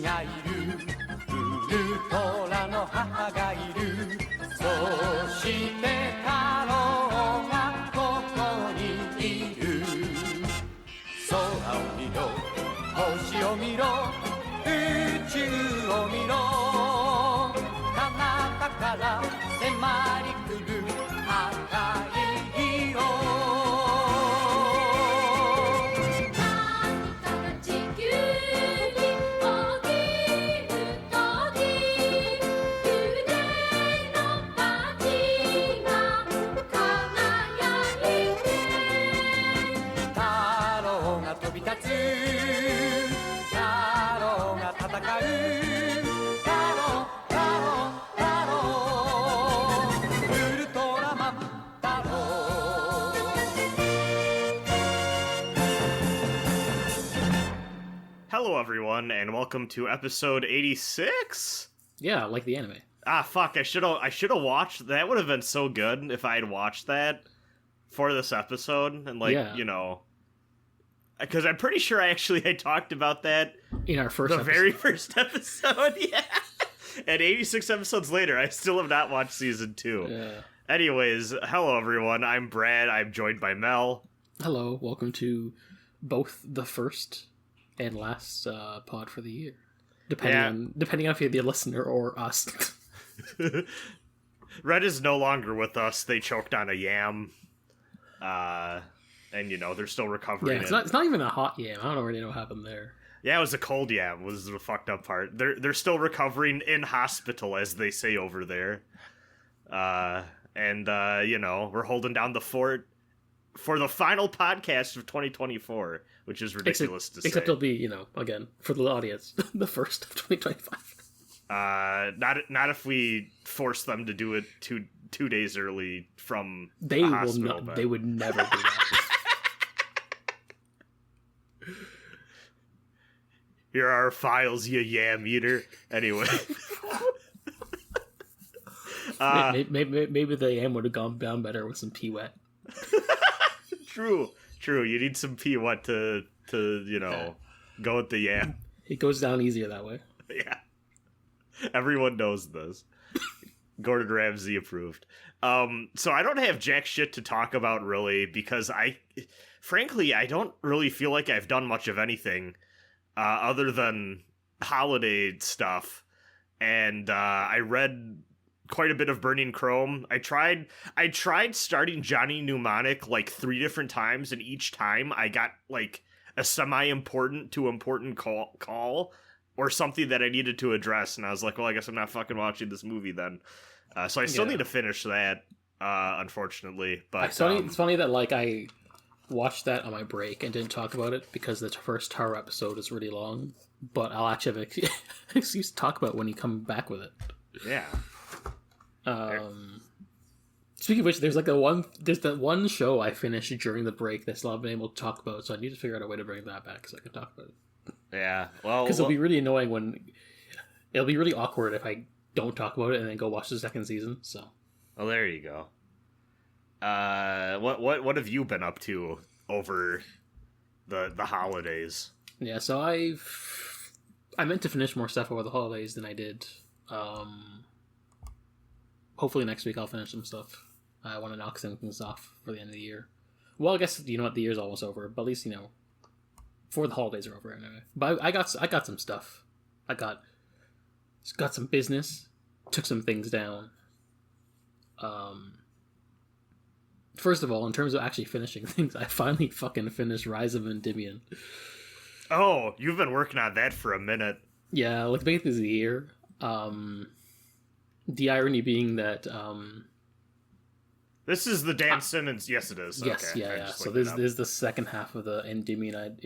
がいるウルトラの母がいるそして太郎がここにいる空を見ろ星を見ろ宇宙を見ろ彼方から迫り来る赤い色Hello, everyone, and welcome to episode 86? Yeah, like the anime. Fuck, I should have watched... That would have been so good if I had watched that for this episode, and, you know... Because I'm pretty sure I talked about that... In our first episode. very first episode, yeah! And 86 episodes later, I still have not watched season 2. Yeah. Anyways, hello, everyone, I'm Brad, I'm joined by Mel. Hello, welcome to both the first... and last pod for the year, depending on if you're the listener or us. Red is no longer with us. They choked on a yam, and they're still recovering. Yeah, it's not even a hot yam. I don't really know what happened there. Yeah, it was a cold yam. Was the fucked up part. They're still recovering in hospital, as they say over there. We're holding down the fort for the final podcast of 2024, which is ridiculous to say. Except it'll be, again, for the audience, the first of 2025. Not if we force them to do it two days early from they the will hospital. not. They would never do that. Here are our files, you yam eater. Anyway. Maybe the yam would have gone down better with some pee wet. True. You need some pee wet to go with the yam. It goes down easier that way. Yeah. Everyone knows this. Gordon Ramsay approved. So I don't have jack shit to talk about really because frankly, I don't really feel like I've done much of anything other than holiday stuff. And I read quite a bit of Burning Chrome. I tried starting Johnny Mnemonic like 3 different times, and each time I got like a semi-important to important call or something that I needed to address, and I was like, well, I guess I'm not fucking watching this movie then. So I still need to finish that, unfortunately. But it's funny that like I watched that on my break and didn't talk about it because the first Taro episode is really long, but I'll actually have an excuse to talk about when you come back with it. Yeah. Speaking of which, there's that one show I finished during the break that's not been able to talk about, so I need to figure out a way to bring that back so I can talk about it. Yeah, well, because it'll be really annoying it'll be really awkward if I don't talk about it and then go watch the second season. So, well, there you go. What have you been up to over the holidays? Yeah, so I meant to finish more stuff over the holidays than I did. Hopefully next week I'll finish some stuff. I want to knock some things off for the end of the year. Well, I guess, the year's almost over, but at least, before the holidays are over anyway. But I got some stuff. I got some business, took some things down. First of all, in terms of actually finishing things, I finally fucking finished Rise of Endymion. Oh, you've been working on that for a minute. Yeah, like basically the year. The irony being that this is the Dan Simmons. Yes, it is. Yes, okay. Yeah. So this is the second half of the Endymion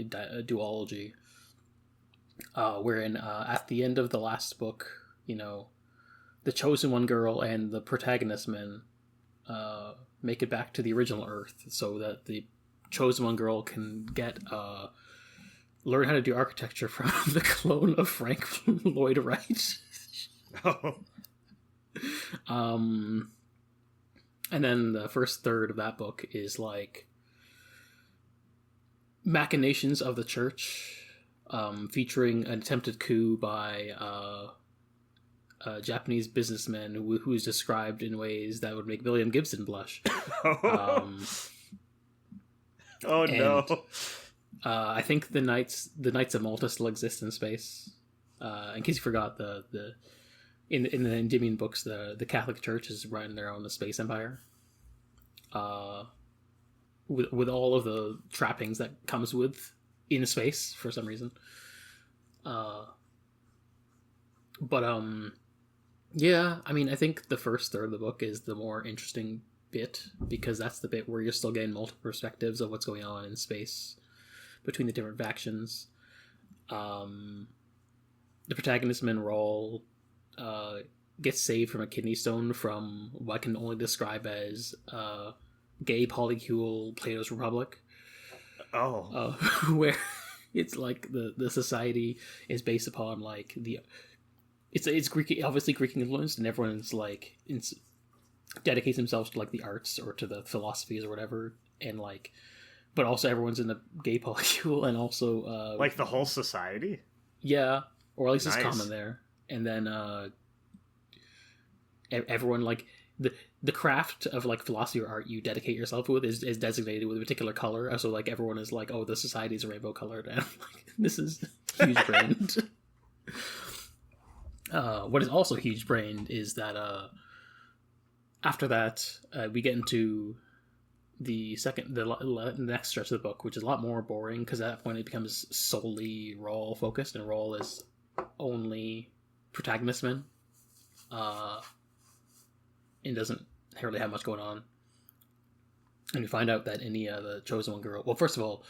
duology, wherein at the end of the last book, the Chosen One girl and the protagonist men make it back to the original Earth, so that the Chosen One girl can get learn how to do architecture from the clone of Frank Lloyd Wright. Oh. And then the first third of that book is like machinations of the church featuring an attempted coup by a Japanese businessman who is described in ways that would make William Gibson blush. Oh no! I think the Knights of Malta still exist in space. In case you forgot, in the Endymion books, the Catholic Church is running their own space empire. With all of the trappings that comes with in space for some reason. Yeah, I mean, I think the first third of the book is the more interesting bit, because that's the bit where you're still getting multiple perspectives of what's going on in space between the different factions. The protagonist, Minrol, gets saved from a kidney stone from what I can only describe as gay polycule Plato's Republic. Oh. Where it's like the society is based upon like it's Greek, obviously Greek influenced, and everyone's like dedicates themselves to like the arts or to the philosophies or whatever, and like, but also everyone's in the gay polycule, and also like the whole society. Yeah, or at least Nice. it's common there. And then everyone like the craft of like philosophy or art you dedicate yourself with is designated with a particular color. So like everyone is like, oh, the society is rainbow colored, and I'm like, this is huge brained. What is also huge brained is that after that we get into the next stretch of the book, which is a lot more boring, because at that point it becomes solely Rawl focused, and Rawl is only protagonistman, and doesn't really have much going on. And you find out that Enya, the chosen one girl, well, first of all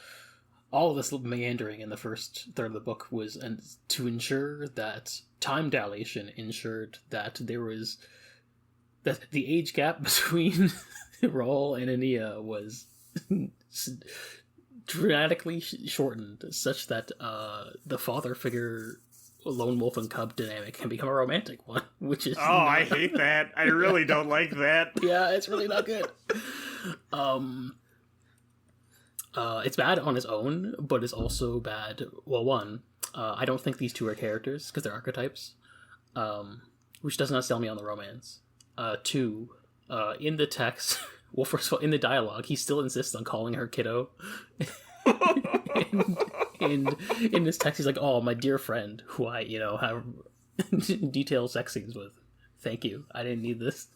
of this meandering in the first third of the book was to ensure that time dilation ensured that that the age gap between Rawl and Enya was dramatically shortened, such that the father figure lone wolf and cub dynamic can become a romantic one, which is I hate that. I really don't like that. Yeah, it's really not good. It's bad on its own, but it's also bad. Well, one, I don't think these two are characters because they're archetypes, which does not sell me on the romance. Two, in the text, well, first of all, in the dialogue, he still insists on calling her kiddo. and in this text, he's like, "Oh, my dear friend, who I, have detailed sex scenes with. Thank you. I didn't need this."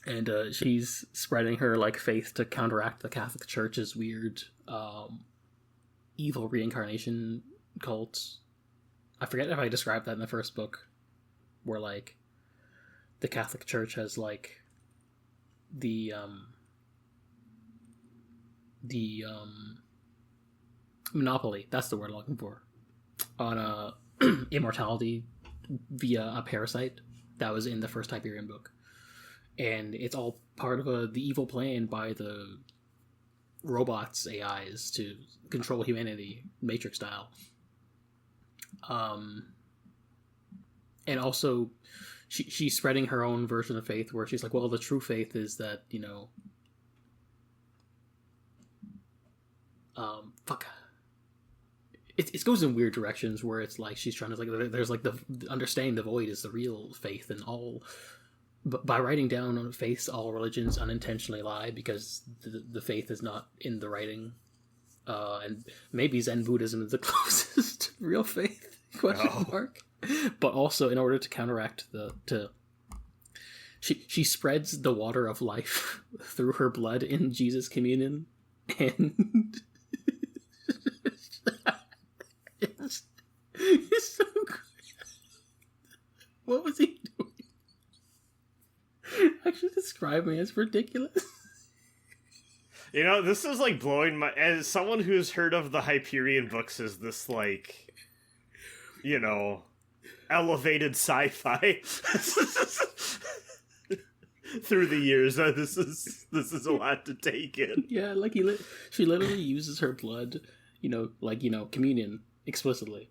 And she's spreading her like faith to counteract the Catholic Church's weird evil reincarnation cult. I forget if I described that in the first book, where like the Catholic Church has like the monopoly, that's the word I'm looking for, on immortality via a parasite that was in the first Hyperion book. And it's all part of the evil plan by the robots, AIs, to control humanity, Matrix style. And also, she's spreading her own version of faith, where she's like, well, the true faith is that, It goes in weird directions, where it's like she's trying to, like, there's like the understanding the void is the real faith, and all. But by writing down on faiths, all religions unintentionally lie, because the faith is not in the writing. And maybe Zen Buddhism is the closest to real faith, question mark. But also, in order to counteract she spreads the water of life through her blood in Jesus communion, and it's so good. What was he doing? Actually, describe me as ridiculous. This is like blowing my... As someone who's heard of the Hyperion books as this, like, elevated sci-fi through the years, this is a lot to take in. Yeah, like she literally uses her blood, communion explicitly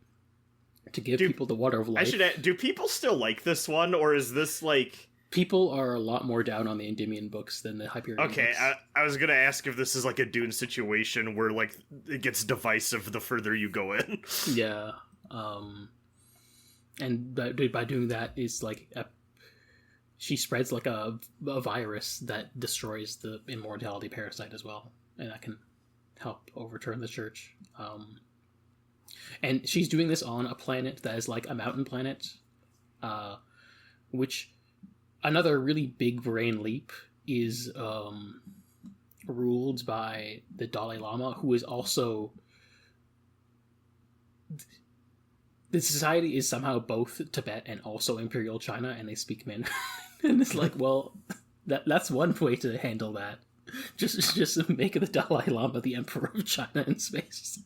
to give people the water of life. Do people still like this one, or is this like... People are a lot more down on the Endymion books than the Hyperion Okay, books. I was gonna ask if this is like a Dune situation where like it gets divisive the further you go in. Yeah. And by doing that is like she spreads like a virus that destroys the immortality parasite as well, and that can help overturn the church. And she's doing this on a planet that is like a mountain planet, which another really big brain leap is ruled by the Dalai Lama, who is also... The society is somehow both Tibet and also Imperial China, and they speak Mandarin. And it's like, well, that's one way to handle that. Just make the Dalai Lama the Emperor of China in space.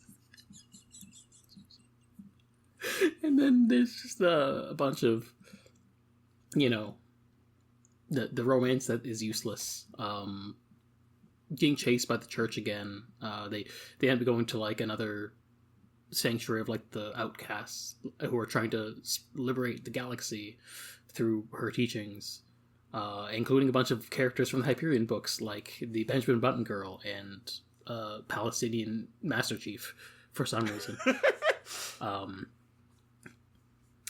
And then there's just a bunch of, the romance that is useless. Getting chased by the church again. They end up going to like another sanctuary of like the outcasts who are trying to liberate the galaxy through her teachings, including a bunch of characters from the Hyperion books, like the Benjamin Button girl and Palestinian Master Chief for some reason.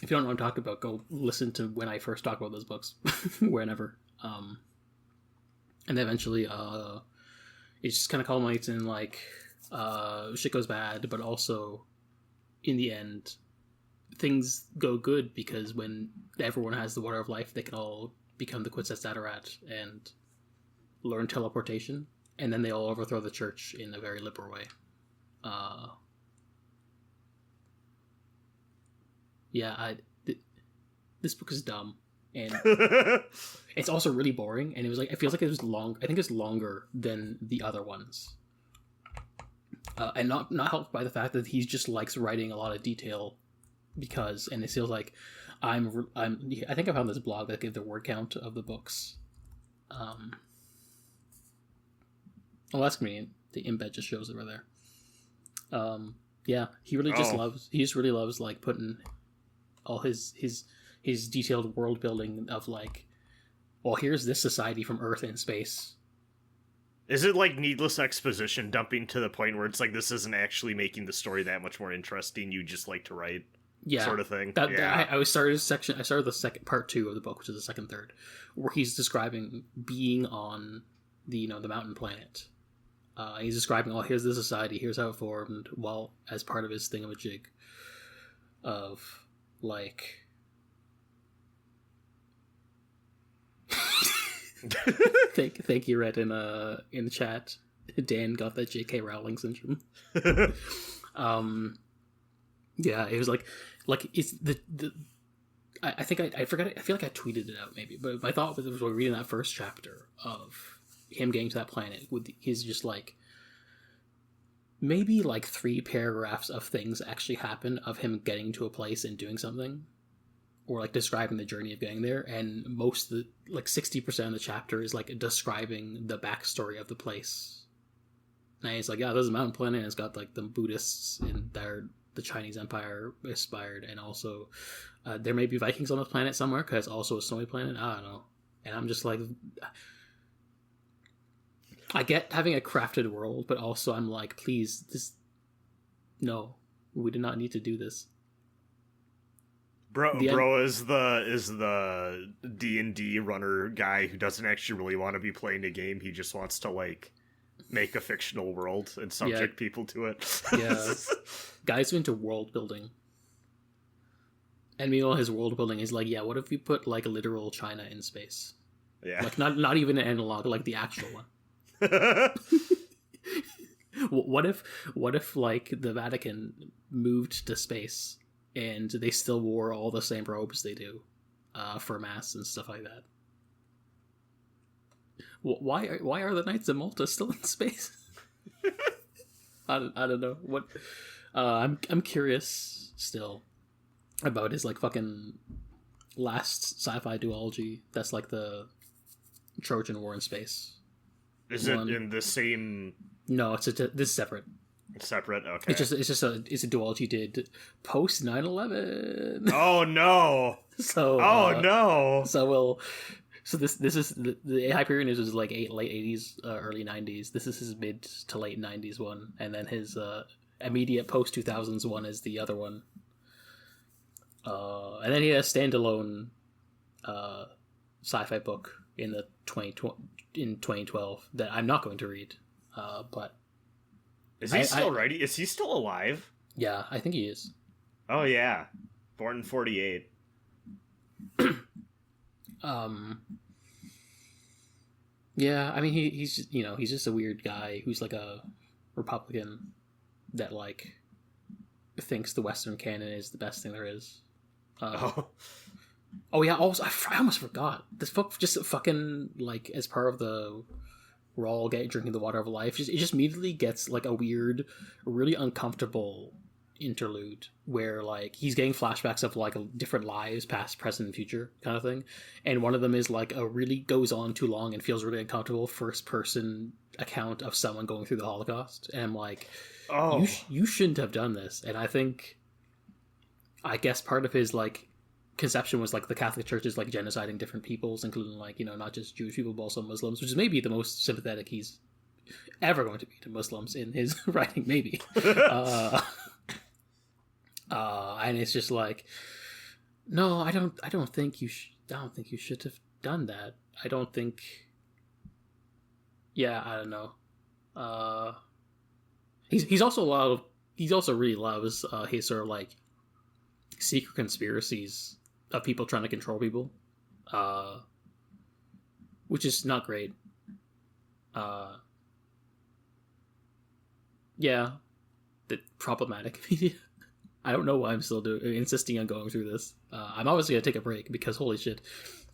If you don't know what I'm talking about, go listen to when I first talk about those books, whenever. And then eventually, it just kind of culminates in like shit goes bad, but also in the end, things go good because when everyone has the Water of Life, they can all become the Quetzal Satarat and learn teleportation, and then they all overthrow the church in a very liberal way. This book is dumb, and it's also really boring. And it feels like it was long. I think it's longer than the other ones, and not helped by the fact that he just likes writing a lot of detail. And it feels like I think I found this blog that gave the word count of the books. That's convenient. The embed just shows it right there. Yeah, he really just really loves like putting all his detailed world building of like, well, here's this society from Earth in space. Is it like needless exposition dumping to the point where it's like this isn't actually making the story that much more interesting? You just like to write, sort of thing. I started the second part 2 of the book, which is the second third, where he's describing being on the mountain planet. He's describing, here's the society, here's how it formed, while as part of his thingamajig of like. Thank you, Red, in the chat. Dan got that J.K. Rowling syndrome. Yeah, it was like it's the I think I forgot. I feel like I tweeted it out maybe, but my thought was when reading that first chapter of him getting to that planet with his just like maybe like 3 paragraphs of things actually happen of him getting to a place and doing something, or like describing the journey of getting there, and most of the 60% of the chapter is like describing the backstory of the place. And it's like, yeah, this is a mountain planet, and it's got like the Buddhists in there, the Chinese Empire inspired, and also there may be Vikings on this planet somewhere because it's also a snowy planet. I don't know. And I'm just like, I get having a crafted world, but also I'm like, please, no, we do not need to do this. Bro is the D&D runner guy who doesn't actually really want to be playing a game. He just wants to like make a fictional world and subject people to it. Yeah, guys who into world building. And meanwhile, his world building is like, yeah, what if we put like a literal China in space? Yeah, like not even an analog, like the actual one. What if like the Vatican moved to space and they still wore all the same robes they do for mass and stuff like that? Why are the Knights of Malta still in space? I don't know what. I'm curious still about his like fucking last sci-fi duology. That's like the Trojan War in space. Is it in the same? No, this is separate. It's separate. Okay. It's a duology did post 9/11. Oh no. So. Oh no. So So this is the Hyperion is like late 80s, early 90s. This is his mid to late 90s one, and then his immediate post 2000s one is the other one. And then he has a standalone sci-fi book in 2012 that I'm not going to read. But is he still writing? Is he still alive? Yeah, I think he is. Oh yeah, born in 48. Yeah, I mean he's just, he's just a weird guy who's like a Republican that like thinks the Western canon is the best thing there is. Oh yeah, also I almost forgot. This book just fucking like as part of the we're all drinking the water of life. It just immediately gets like a weird, really uncomfortable interlude where like he's getting flashbacks of like different lives, past, present, and future kind of thing, and one of them is like a really goes on too long and feels really uncomfortable first person account of someone going through the Holocaust, and I'm like, oh, you shouldn't have done this. And I guess part of his like conception was like the Catholic Church is like genociding different peoples, including like not just Jewish people but also Muslims, which is maybe the most sympathetic he's ever going to be to Muslims in his writing, maybe. And it's just like, no, I don't think you should have done that. I don't think. Yeah, I don't know. He's also really loves his sort of like secret conspiracies of people trying to control people, which is not great. Yeah, problematic media. I don't know why I'm still insisting on going through this. I'm obviously gonna take a break because holy shit,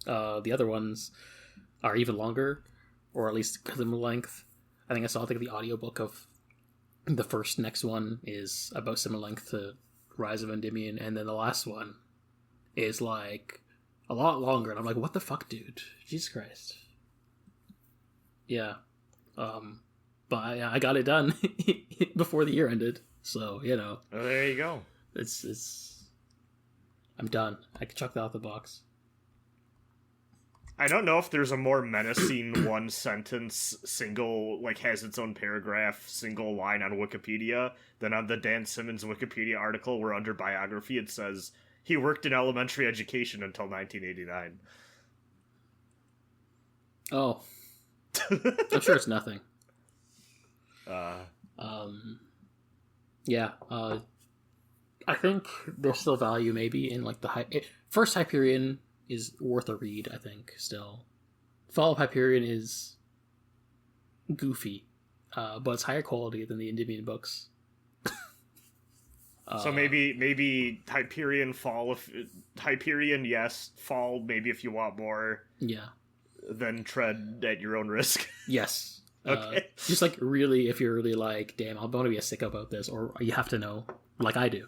the other ones are even longer, or at least similar length. I think I saw the audiobook of the next one is about similar length to Rise of Endymion, and then the last one is like a lot longer, and I'm like, what the fuck, dude? Jesus Christ. Yeah. But I got it done before the year ended, so Oh, there you go. I'm done. I can chuck that out the box. I don't know if there's a more menacing one sentence single, like has its own paragraph, single line on Wikipedia than on the Dan Simmons Wikipedia article where under biography it says he worked in elementary education until 1989. Oh. I'm sure it's nothing. Yeah. I think there's still value maybe in like first Hyperion is worth a read, I think, still. Fall of Hyperion is goofy, but it's higher quality than the Endymion books. So maybe Hyperion, Hyperion, yes. Fall, maybe if you want more. Yeah. Then tread at your own risk. Yes. Okay. Just like really, if you're really like, damn, I'm going to be a sick about this, or you have to know, like I do,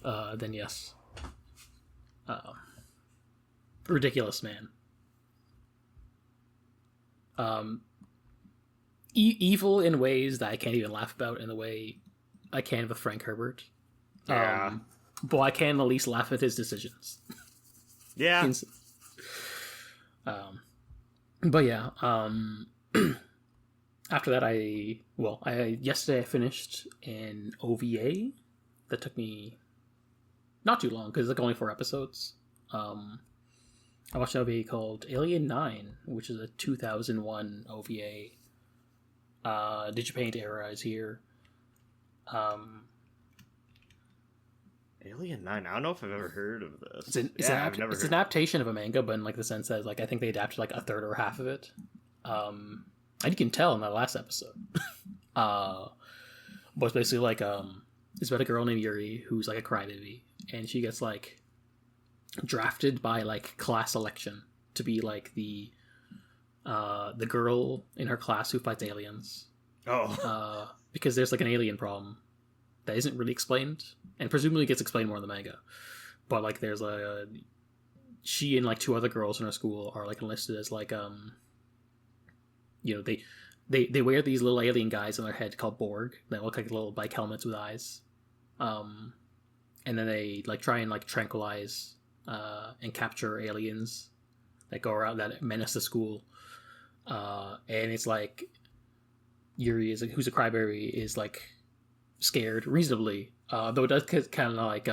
then yes. Ridiculous Man. Evil in ways that I can't even laugh about in the way I can with Frank Herbert. Yeah. But I can at least laugh at his decisions. Yeah. But yeah. After that, yesterday I finished an OVA that took me not too long because it's like only 4 episodes. I watched an OVA called Alien 9, which is a 2001 OVA. Digipaint era is here. Alien 9, I don't know if I've ever heard of this. It's an adaptation of a manga, but in like the sense that like I think they adapted like a third or half of it. And you can tell in that last episode. But it's basically like it's about a girl named Yuri who's like a crybaby, and she gets like drafted by like class election to be like the girl in her class who fights aliens. Because there's like an alien problem that isn't really explained, and presumably gets explained more in the manga. But like there's she and like 2 other girls in her school are like enlisted as like they wear these little alien guys on their head called Borg that look like little bike helmets with eyes, and then they like try and like tranquilize and capture aliens that go around that menace the school. And it's like Yuri who's a crybaby is like scared reasonably, though it does kind of like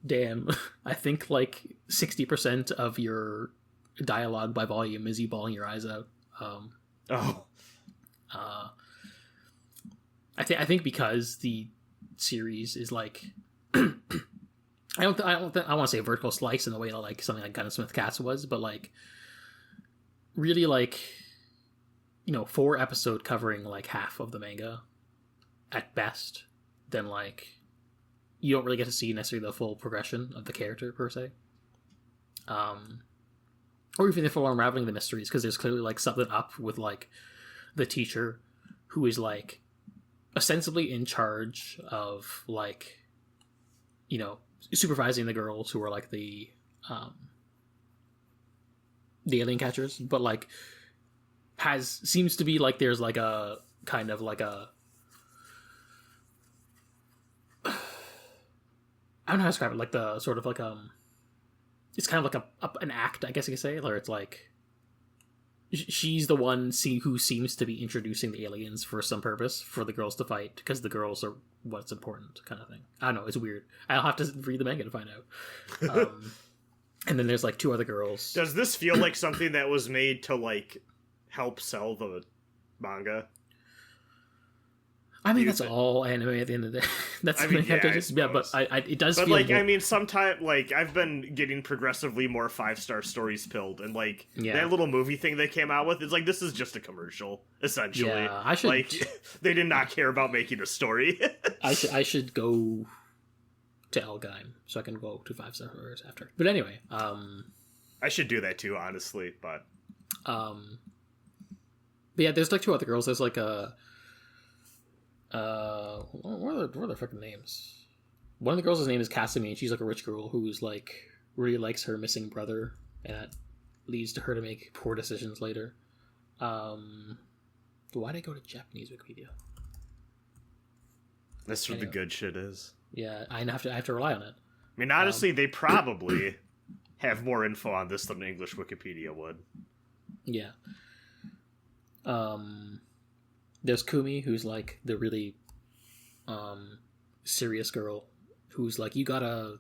damn, I think like 60% of your dialogue by volume is you bawling your eyes out. I think because the series is like I want to say a vertical slice in the way that like something like Gunsmith Cats was, but like really like 4 episode covering like half of the manga at best, then like you don't really get to see necessarily the full progression of the character per se, or even the full unraveling the mysteries, because there's clearly like something up with like the teacher who is like ostensibly in charge of like supervising the girls who are like the alien catchers, but like seems to be like there's like a kind of like a I don't know how to describe it, like the sort of like it's kind of like an act, I guess you could say, where it's like she's the one who seems to be introducing the aliens for some purpose for the girls to fight, because the girls are what's important, kind of thing. I don't know, it's weird. I'll have to read the manga to find out. And then there's like 2 other girls. Does this feel like something that was made to like help sell the manga? I mean, that's all anime at the end of the day. That's but it does feel like, I mean, sometimes, like, I've been getting progressively more 5-star stories pilled, and, like, that little movie thing they came out with, it's like, this is just a commercial, essentially. Yeah, I should... Like, they did not care about making a story. I should go to Elgheim, so I can go to 5-star stories after. But anyway, I should do that, too, honestly, but... But yeah, there's, like, 2 other girls. There's, like, what are their fucking names? One of the girls' name is Kasumi, and she's like a rich girl who's like really likes her missing brother, and that leads to her to make poor decisions later. Why'd I go to Japanese Wikipedia? That's what the good shit is. Yeah, I have to rely on it. I mean, honestly, they probably have more info on this than English Wikipedia would. Yeah. There's Kumi, who's like the really serious girl, who's like, you gotta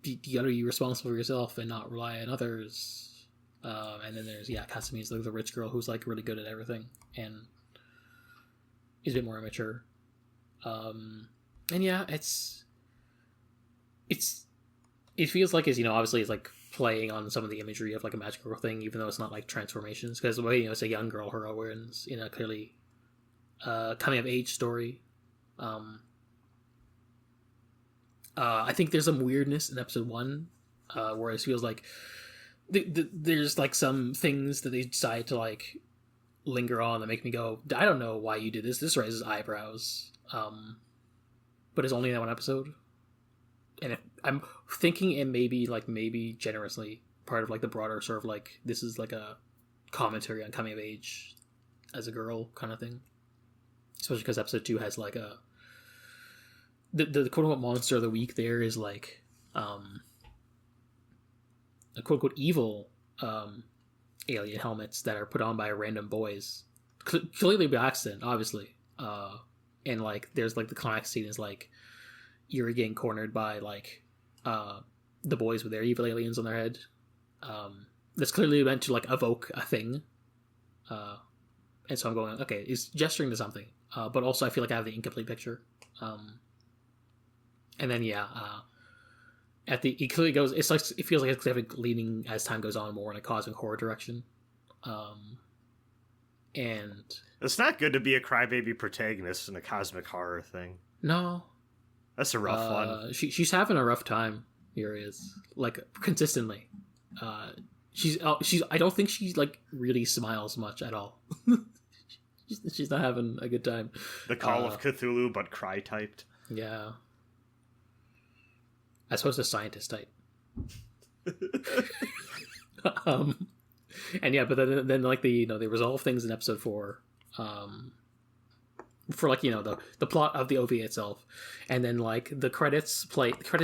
be responsible for yourself and not rely on others. And then there's Kasumi's like the rich girl who's like really good at everything and is a bit more immature. And yeah, it feels like it's obviously it's like playing on some of the imagery of like a magical thing, even though it's not like transformations, because the way it's a young girl heroine's clearly coming of age story. I think there's some weirdness in episode 1 where it feels like there's like some things that they decide to like linger on that make me go, I don't know why you did this raises eyebrows, but it's only in that 1 episode. And I'm thinking it maybe generously part of like the broader sort of like this is like a commentary on coming of age as a girl kind of thing, especially because episode 2 has like the quote-unquote monster of the week there is like a quote-unquote evil alien helmets that are put on by random boys, clearly by accident, obviously, and like there's like the climax scene is like you're getting cornered by like the boys with their evil aliens on their head. That's clearly meant to like evoke a thing, and so I'm going, okay, it's gesturing to something, but also I feel like I have the incomplete picture. And then it clearly goes, it's like it feels like it's definitely leaning as time goes on more in a cosmic horror direction, and it's not good to be a crybaby protagonist in a cosmic horror thing. No. That's a rough one. She's having a rough time. Here is like consistently. She's. I don't think she like really smiles much at all. she's not having a good time. The Call of Cthulhu, but cry typed. Yeah. I suppose the scientist type. And yeah, but then like they resolve things in episode 4. for like, you know, the plot of the OVA itself, and then like the credits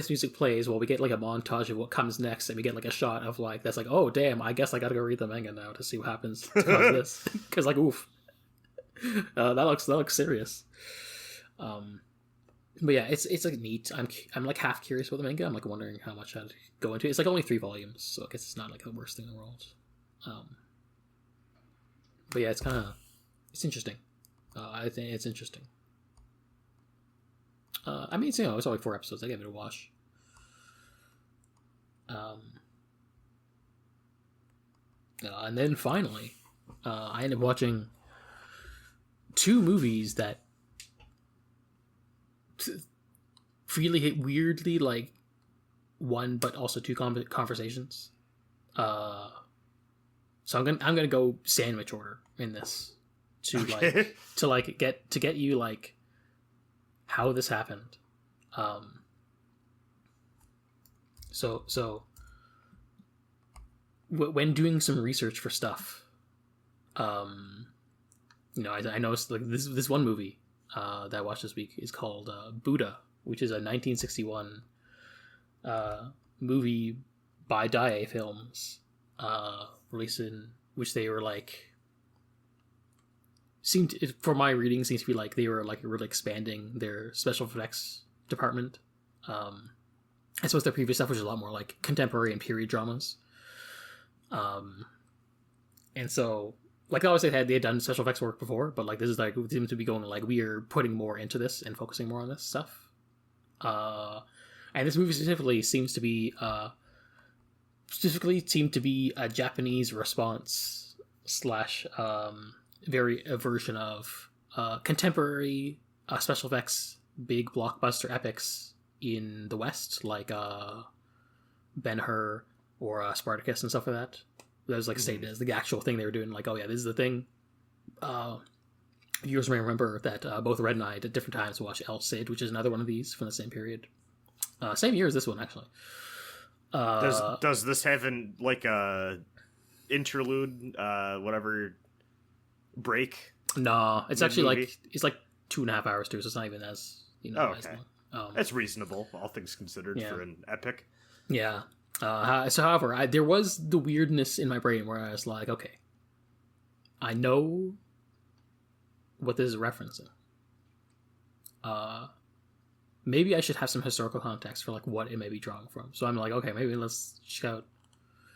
music plays while we get like a montage of what comes next, and we get like a shot of like that's like, oh damn, I guess I gotta go read the manga now to see what happens to cause this, because like oof, that looks serious. But yeah, it's like neat. I'm like half curious about the manga. I'm like wondering how much I'd go into it. It's like only 3 volumes, so I guess it's not like the worst thing in the world. But yeah, it's interesting. I think it's interesting. I mean, you know, it's only 4 episodes. I gave it a watch. And then finally, I ended up watching 2 movies that really weirdly like one, but also 2 conversations. So I'm gonna go sandwich order in this to get you like how this happened. So when doing some research for stuff, you know, I noticed like this one movie that I watched this week is called Buddha, which is a 1961 movie by Daiei Films, released in which they were like for my reading seems to be like they were like really expanding their special effects department. I suppose their previous stuff was a lot more like contemporary and period dramas. And so like obviously they had done special effects work before, but like this is like seems to be going like we are putting more into this and focusing more on this stuff. And this movie specifically seemed to be a Japanese response / a version of contemporary special effects big blockbuster epics in the West, like Ben-Hur or Spartacus and stuff like that. That was like stated as the actual thing they were doing. Like, oh yeah, this is the thing. Viewers may remember that both Red and I at different times watched El Cid, which is another one of these from the same period. Same year as this one, actually. Does this have like a interlude, whatever break? No, it's actually like it's like 2.5 hours too, so it's not even as as long. That's reasonable, all things considered, for an epic. Yeah. So, however, there was the weirdness in my brain where I was like, okay, I know what this is referencing. Maybe I should have some historical context for like what it may be drawing from. So I'm like, okay, maybe let's check out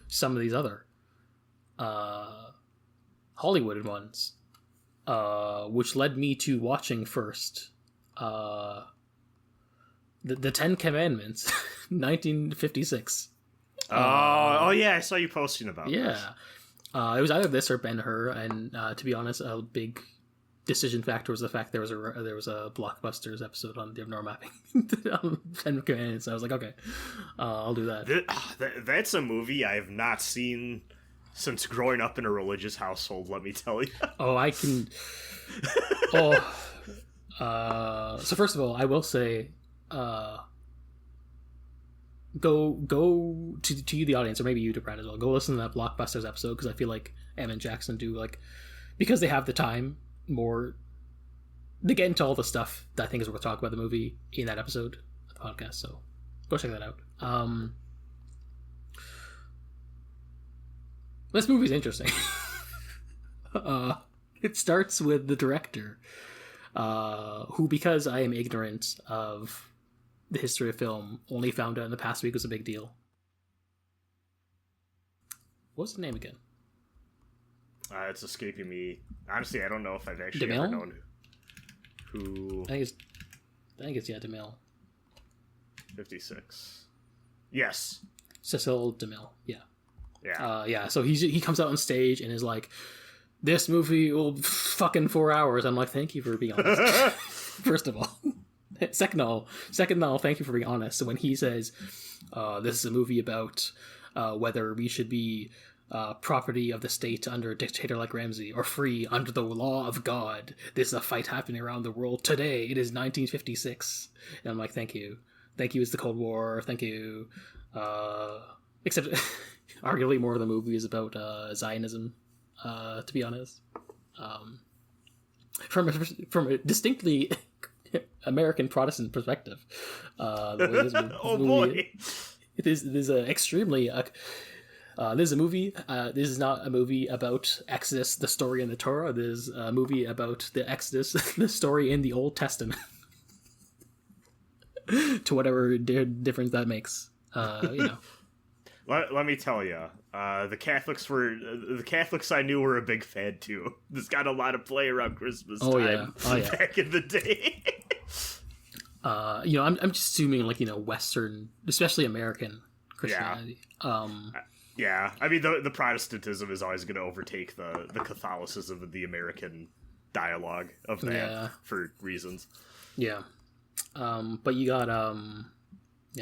some of these other Hollywood ones, which led me to watching first the 10 Commandments, 1956. Oh yeah, I saw you posting about this. Yeah. It was either this or Ben-Hur, and to be honest, a big decision factor was the fact there was a Blockbusters episode on the abnormal mapping on 10 Commandments. I was like, okay, I'll do that. That's a movie I have not seen since growing up in a religious household, let me tell you. Oh, I can... so first of all, I will say... Go to you, the audience, or maybe you, to Brad as well. Go listen to that Blockbusters episode, because I feel like Em and Jackson do, like, because they have the time more. They get into all the stuff that I think is worth talking about the movie in that episode of the podcast. So go check that out. This movie's interesting. It starts with the director, who, because I am ignorant of the history of film, only found out in the past week was a big deal. What's the name again? It's escaping me. Honestly, I don't know if I've actually ever known who. I think it's DeMille. 56. Yes. Cecil DeMille. Yeah. Yeah. Yeah. So he comes out on stage and is like, "This movie will fucking 4 hours." I'm like, thank you for being honest. First of all. Second of all, thank you for being honest. So when he says, this is a movie about whether we should be property of the state under a dictator like Ramsay, or free under the law of God, this is a fight happening around the world today. It is 1956. And I'm like, thank you. Thank you is the Cold War. Thank you. Except, arguably more of the movie is about Zionism, to be honest. from a distinctly American Protestant perspective. The way this Oh movie, boy. this is a extremely. This is a movie. This is not a movie about Exodus, the story in the Torah. This is a movie about the Exodus, the story in the Old Testament. To whatever difference that makes, you know. Let me tell you, the Catholics I knew were a big fan too. This got a lot of play around Christmas time back in the day. You know, I'm just assuming, like, you know, Western, especially American Christianity. Yeah, I mean, the Protestantism is always going to overtake the Catholicism of the American dialogue of that for reasons. Yeah. But you got,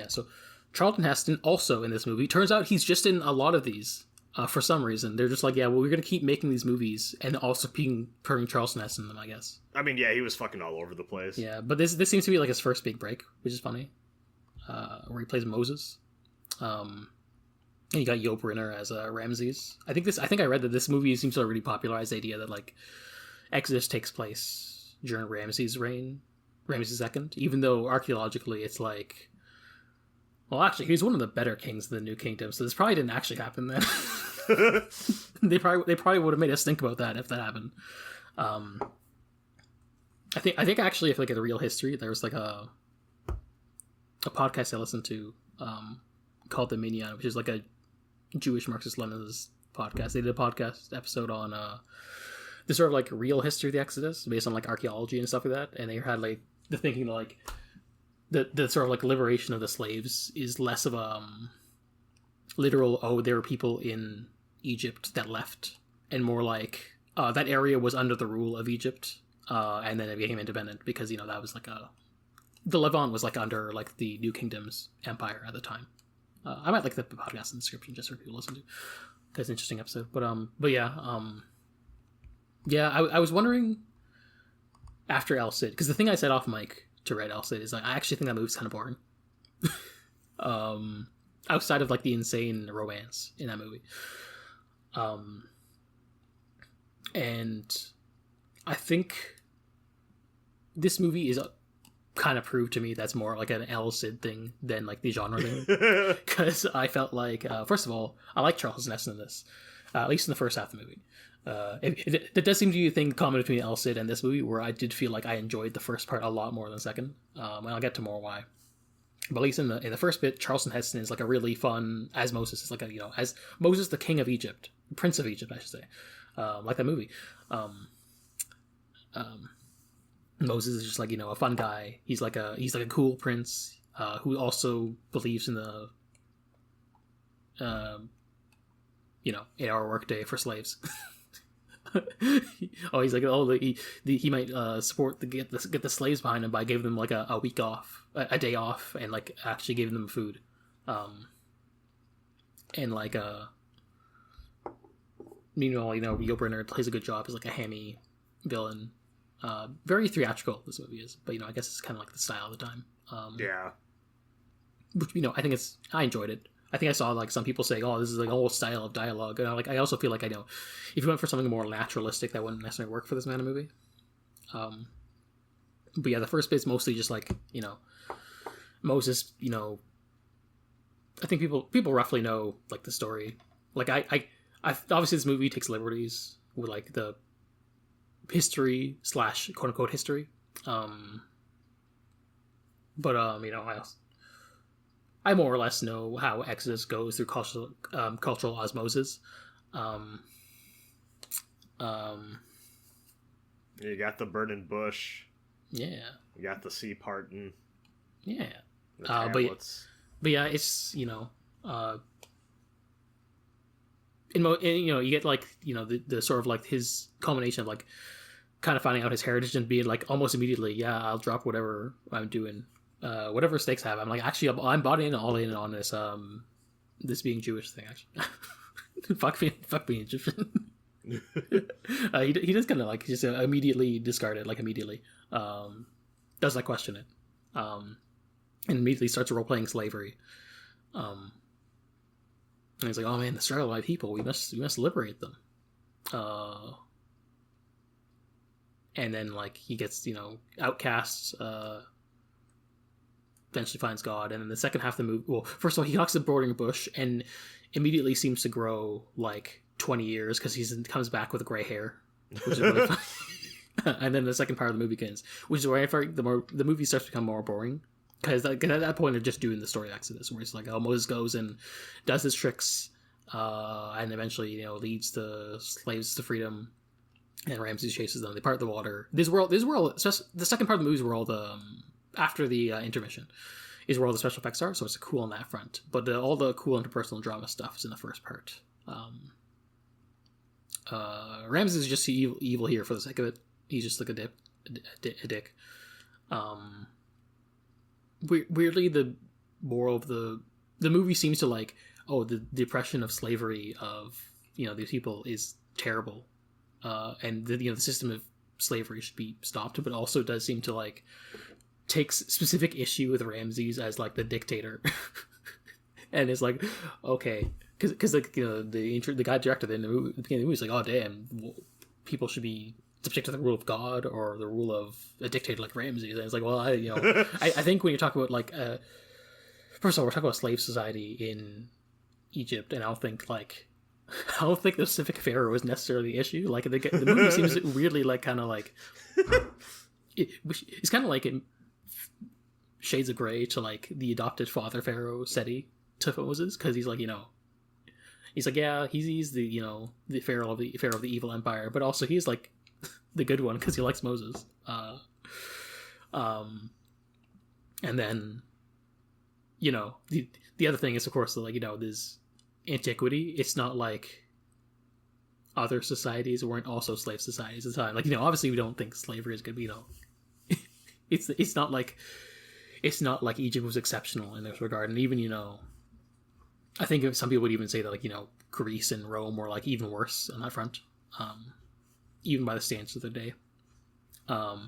so Charlton Heston also in this movie. Turns out he's just in a lot of these for some reason. They're just like, yeah, well, we're going to keep making these movies and also putting Charlton Heston in them, I guess. I mean, yeah, he was fucking all over the place. Yeah, but this seems to be like his first big break, which is funny, where he plays Moses. And you got Yul Brynner as Ramses. I think I read that this movie seems to have really popularized the idea that, like, Exodus takes place during Ramses' reign, Ramses II, even though archaeologically it's like, well, actually, he's one of the better kings of the New Kingdom, so this probably didn't actually happen then. They probably would have made us think about that if that happened. I think actually, if like at a real history, there was like a podcast I listened to called Endymion, which is like a Jewish Marxist-Leninist podcast. They did a podcast episode on the sort of like real history of the Exodus based on like archaeology and stuff like that, and they had like the thinking that like the sort of like liberation of the slaves is less of a literal, there were people in Egypt that left, and more like that area was under the rule of Egypt, and then it became independent because, you know, that was like the Levant was like under like the New Kingdom's empire at the time. I might like the podcast in the description just for people to listen to. That's an interesting episode. But yeah, I was wondering after El Cid, because the thing I said off mic to read El Cid is like, I actually think that movie's kind of boring. Outside of like the insane romance in that movie. And I think this movie is kind of proved to me that's more like an El Cid thing than like the genre thing. Because I felt like, first of all, I like Charles Nesson in this, at least in the first half of the movie. It does seem to be a thing common between El Cid and this movie, where I did feel like I enjoyed the first part a lot more than the second. And I'll get to more why. But at least in the first bit, Charlton Heston is like a really fun, as Moses is like a, you know, as Moses, the king of Egypt, prince of Egypt, I should say, like that movie. Moses is just like, you know, a fun guy. He's like a cool prince who also believes in the you know, 8-hour workday for slaves. He's like, he might support get the slaves behind him by giving them like a week off, a day off, and like actually giving them food, and like meanwhile, you know, Yul Brynner plays a good job as like a hammy villain. Very theatrical this movie is, but, you know, I guess it's kind of like the style of the time. Yeah, which, you know, I enjoyed it. I think I saw like some people saying, "Oh, this is like a whole style of dialogue," and I also feel like, I know if you went for something more naturalistic, that wouldn't necessarily work for this kind of movie. But yeah, the first bit's mostly just like, you know, Moses. You know, I think people roughly know like the story. Like I obviously this movie takes liberties with like the history / quote unquote history. But you know, I more or less know how Exodus goes through cultural osmosis. You got the burning bush. Yeah. You got the sea parting. Yeah. The tablets. But yeah, it's, you know, you know, you get like, you know, the sort of like his culmination of like kind of finding out his heritage and being like almost immediately, yeah, I'll drop whatever I'm doing. Whatever stakes have, I'm like, actually, I'm bought in all in on this this being Jewish thing, actually. fuck being Egyptian. He does kind of like just immediately discard it, like immediately does not question it, and immediately starts role-playing slavery, and he's like, oh man, the struggle of my people, we must liberate them, and then like he gets outcasts. Eventually finds God, and then the second half of the movie. Well, first of all, he knocks the burning bush and immediately seems to grow like 20 years because he comes back with gray hair, which is really funny. And then the second part of the movie begins, which is where I feel like the movie starts to become more boring because at that point they're just doing the story of Exodus, where it's like, oh, Moses goes and does his tricks, and eventually leads the slaves to freedom, and Ramses chases them. They part the water. This world. The second part of the movie is where all the after the intermission is where all the special effects are, so it's cool on that front. But all the cool interpersonal drama stuff is in the first part. Ramses is just evil here for the sake of it. He's just like a dick. Weirdly, the moral of the movie seems to like, oh, the oppression of slavery of these people is terrible, and the system of slavery should be stopped. But also does seem to like takes specific issue with Ramses as like the dictator, and it's like, okay, because like the guy director in the movie, at the beginning of the movie is like, oh damn, people should be subject to the rule of God or the rule of a dictator like Ramses. And it's like, well, I think when you're talking about like first of all, we're talking about slave society in Egypt, and I don't think the specific pharaoh was necessarily the issue. Like the movie seems weirdly like kind of like it's kind of like in shades of gray to like the adopted father pharaoh Seti to Moses, because he's like he's like, yeah, he's the the pharaoh of the evil empire, but also he's like the good one because he likes Moses. And then the other thing is, of course, like this antiquity. It's not like other societies weren't also slave societies at the time. Like obviously we don't think slavery is good, but it's not like Egypt was exceptional in this regard. And even I think some people would even say that like Greece and Rome were like even worse on that front, even by the standards of their day. I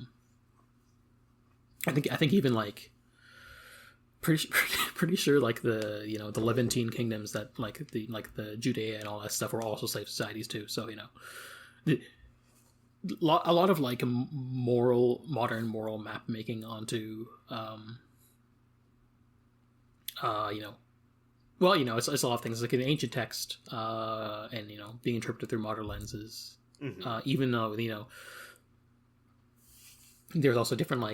think even like pretty sure like the the Levantine kingdoms that like the Judea and all that stuff were also slave societies too. So a lot of like modern moral map making onto it's a lot of things like in ancient text, and being interpreted through modern lenses. Mm-hmm. Even though there's also different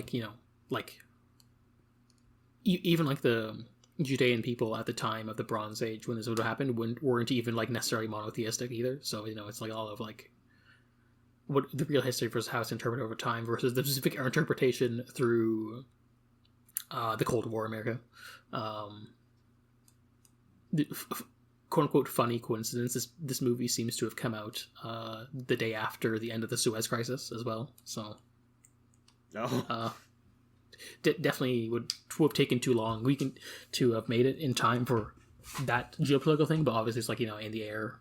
even like the Judean people at the time of the Bronze Age when this would have happened weren't even like necessarily monotheistic either. So it's like all of like what the real history versus how it's interpreted over time versus the specific interpretation through the Cold War America. The quote-unquote funny coincidence, this movie seems to have come out the day after the end of the Suez Crisis as well. So definitely would have taken too long to have made it in time for that geopolitical thing, but obviously it's like in the air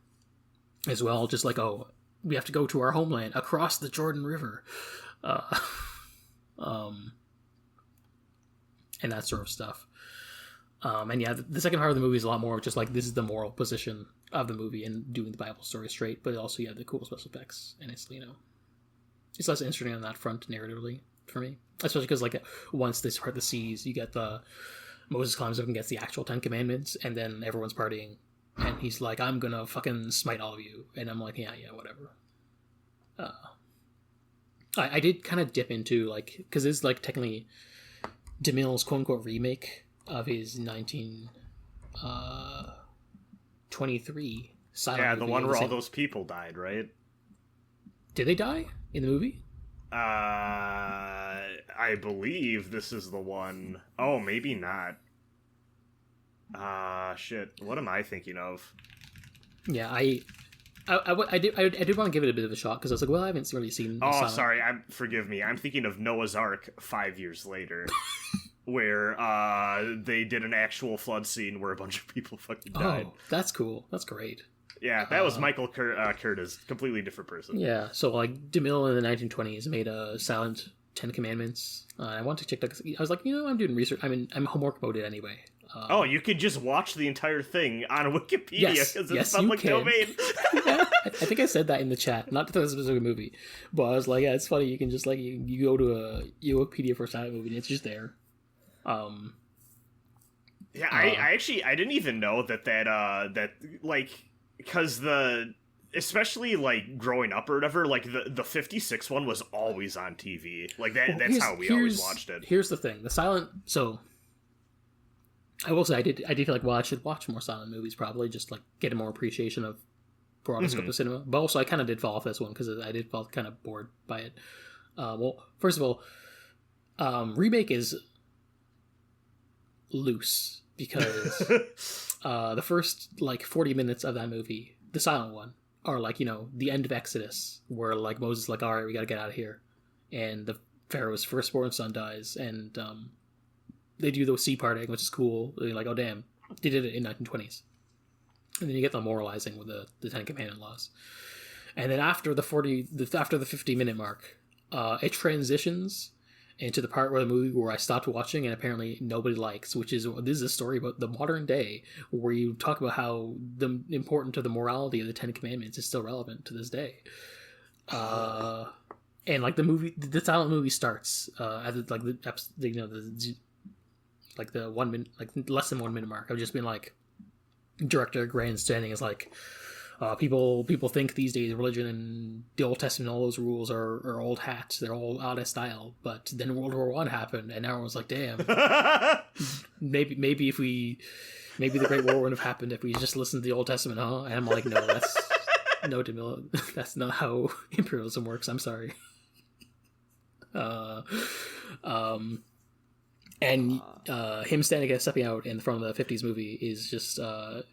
as well, just like, oh, we have to go to our homeland across the Jordan River, and that sort of stuff. And yeah, the second part of the movie is a lot more just like, this is the moral position of the movie and doing the Bible story straight, but also you have the cool special effects, and it's it's less interesting on that front narratively for me, especially because like once they part the seas, you get the Moses climbs up and gets the actual 10 Commandments, and then everyone's partying, and he's like, I'm gonna fucking smite all of you, and I'm like, yeah, whatever. I did kind of dip into like, because it's like technically DeMille's quote unquote remake of his 1923 silent movie. The one where all those people died, right? Did they die in the movie? I believe this is the one. Oh, maybe not. Shit. What am I thinking of? Yeah, I did want to give it a bit of a shot because I was like, well, I haven't really seen. Oh, sorry. Forgive me. I'm thinking of Noah's Ark 5 years later, where they did an actual flood scene where a bunch of people fucking died. Oh, that's cool. That's great. Yeah, that was Michael Curtis, completely different person. Yeah, so like DeMille in the 1920s made a silent 10 Commandments. I wanted to check that. I was like, I'm doing research. I'm homework mode anyway. You could just watch the entire thing on Wikipedia because it's public domain. I think I said that in the chat, not to the specific movie, but I was like, yeah, it's funny. You can just like you go to a Wikipedia for a silent movie, and it's just there. Yeah, I actually I didn't even know that like, because especially like growing up or whatever, like the 56 one was always on TV. Like that's how we always watched it. Here's the thing: the silent. So I will say I did like, well, I should watch more silent movies, probably just like get a more appreciation of broader scope of cinema. But also I kind of did fall off this one because I did felt kind of bored by it. Well, first of all, remake is loose because the first like 40 minutes of that movie, the silent one, are like, you know, the end of Exodus, where like Moses is like, all right, we gotta get out of here, and the Pharaoh's firstborn son dies, and they do the sea parting, which is cool. They're like, oh damn, they did it in 1920s. And then you get the moralizing with the Ten Commandment laws, and then after the 50-minute mark, it transitions into the part where the movie where I stopped watching and apparently nobody likes, which is, this is a story about the modern day, where you talk about how the important to the morality of the Ten Commandments is still relevant to this day. And like the silent movie starts at the 1 minute, like less than 1 minute mark. I've just been like, director grandstanding is like, people think these days religion and the Old Testament, all those rules are old hats. They're all out of style. But then World War I happened, and everyone's like, "Damn, maybe the Great War wouldn't have happened if we just listened to the Old Testament, huh?" And I'm like, "No, DeMille, that's not how imperialism works. I'm sorry." And him stepping out in front of the 50s movie is just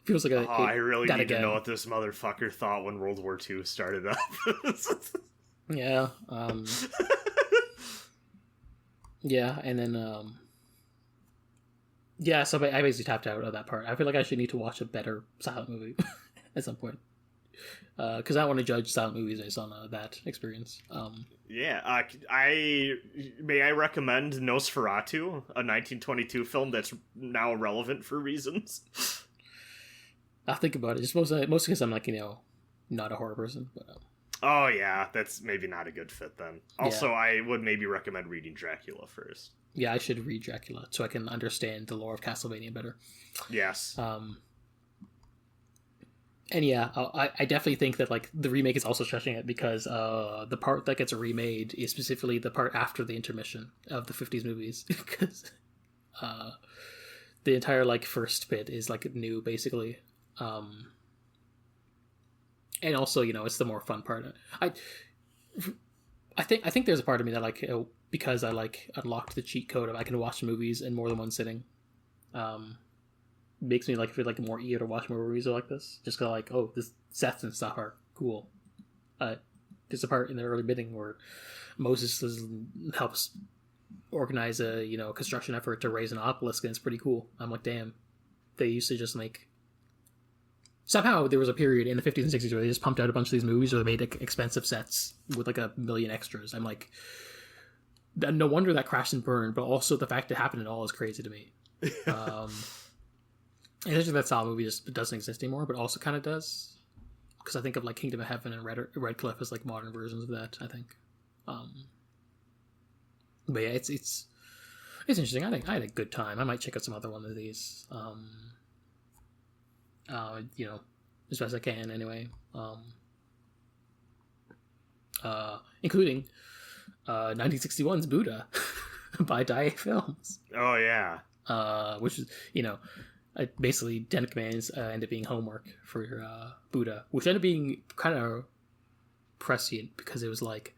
feels like I really need to know what this motherfucker thought when World War II started up. Yeah. Yeah, and then yeah, so I basically tapped out of that part. I feel like I should need to watch a better silent movie at some point, because I want to judge silent movies based on that experience. Yeah, I recommend Nosferatu, a 1922 film that's now relevant for reasons. I'll think about it. Just mostly because I'm like, you know, not a horror person. But, oh yeah, that's maybe not a good fit then. Also, yeah. I would maybe recommend reading Dracula first. Yeah, I should read Dracula so I can understand the lore of Castlevania better. Yes. And yeah, I definitely think that like the remake is also stretching it, because the part that gets remade is specifically the part after the intermission of the 50s movies, because the entire like first bit is like new basically, and also, you know, it's the more fun part. I think there's a part of me that like, because I like unlocked the cheat code of I can watch movies in more than one sitting. Makes me like feel like more eager to watch more movies like this, just because like, oh, this sets and stuff are cool. There's a part in the early bidding where Moses helps organize a, you know, construction effort to raise an obelisk, and it's pretty cool. I'm like, damn, they used to just make, somehow there was a period in the 50s and 60s where they just pumped out a bunch of these movies, or they made like, expensive sets with like a million extras. I'm like, no wonder that crashed and burned, but also the fact it happened at all is crazy to me. And it's just that style movie just doesn't exist anymore, but also kind of does, because I think of like Kingdom of Heaven and Red Cliff as like modern versions of that, I think. But yeah, it's interesting. I had a good time. I might check out some other one of these. You know, as best I can anyway. Including 1961's Buddha by Dai Films. Oh yeah. Which is, you know, basically Ten Commandments end up being homework for Buddha, which ended up being kind of prescient, because it was like,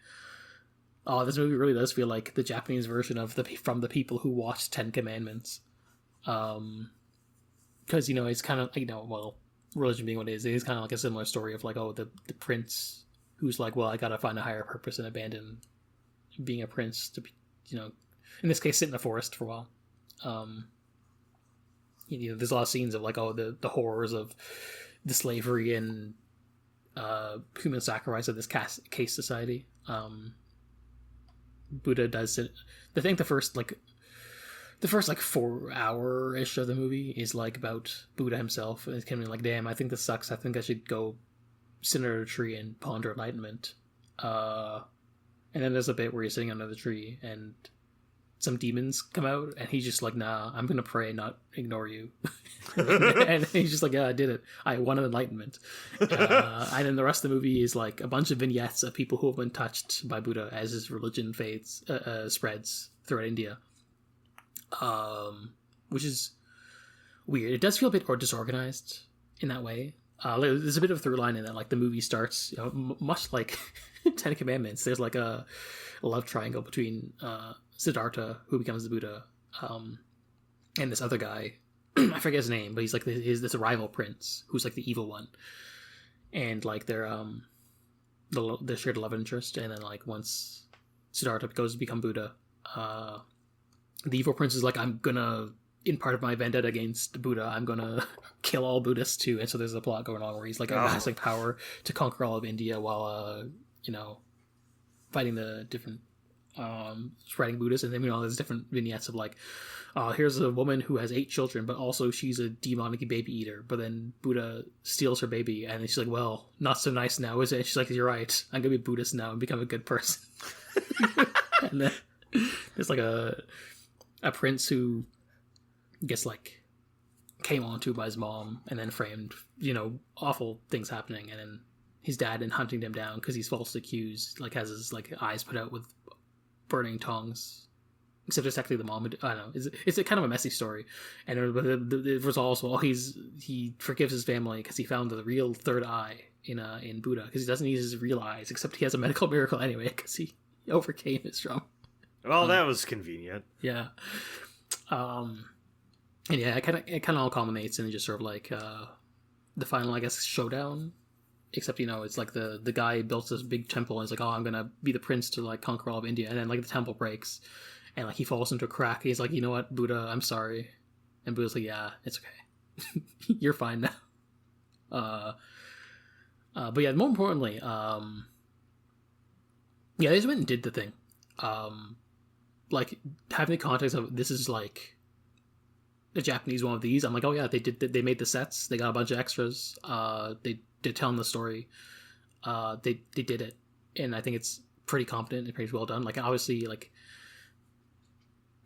oh, this movie really does feel like the Japanese version of from the people who watched Ten Commandments. Because, you know, it's kind of, you know, well, religion being what it is kind of like a similar story of like, oh, the prince who's like, well, I gotta find a higher purpose and abandon being a prince to be, you know, in this case, sit in the forest for a while. You know, there's a lot of scenes of like, oh, the horrors of the slavery and human sacrifice of this caste society. Buddha does it. I think the first like 4 hour-ish of the movie is like about Buddha himself, and it's kind of like, damn, I think this sucks. I think I should go sit under a tree and ponder enlightenment. And then there's a bit where he's sitting under the tree and some demons come out, and he's just like, nah, I'm gonna pray, not ignore you. And he's just like, yeah, I did it. I won an enlightenment. And then the rest of the movie is like a bunch of vignettes of people who have been touched by Buddha as his religion spreads throughout India. Which is weird. It does feel a bit more disorganized in that way. There's a bit of a through line in that, like the movie starts, much like Ten Commandments. There's like a love triangle between Siddhartha, who becomes the Buddha, and this other guy. I forget his name, but he's like this rival prince who's like the evil one, and like they're shared love interest. And then like once Siddhartha goes to become Buddha, the evil prince is like, I'm gonna, in part of my vendetta against Buddha, I'm gonna kill all Buddhists too. And so there's a plot going on where he's like amassing power to conquer all of India while fighting the different spreading Buddhists. And then there's different vignettes of like, here's a woman who has 8 children, but also she's a demonic baby eater. But then Buddha steals her baby, and she's like, well, not so nice now, is it? And she's like, you're right, I'm gonna be Buddhist now and become a good person. And then there's like a prince who gets like came onto by his mom and then framed, awful things happening, and then his dad and hunting them down because he's falsely accused, like has his like eyes put out with burning tongues. Except it's actually the mom. I don't know. It's a kind of a messy story, and it resolves well. He forgives his family because he found the real third eye in Buddha, because he doesn't use his real eyes, except he has a medical miracle anyway because he overcame his trauma. Well, that was convenient. Yeah. And yeah, it kind of all culminates in just sort of like the final, I guess, showdown. Except, it's like the guy built this big temple and he's like, oh, I'm gonna be the prince to like conquer all of India, and then like the temple breaks and like he falls into a crack and he's like, you know what, Buddha, I'm sorry. And Buddha's like, yeah, it's okay. You're fine now. But yeah, more importantly, they just went and did the thing. Like having the context of this is like a Japanese one of these, I'm like, oh yeah, they made the sets, they got a bunch of extras, they're telling the story, they did it, and I think it's pretty competent and pretty well done. Like obviously, like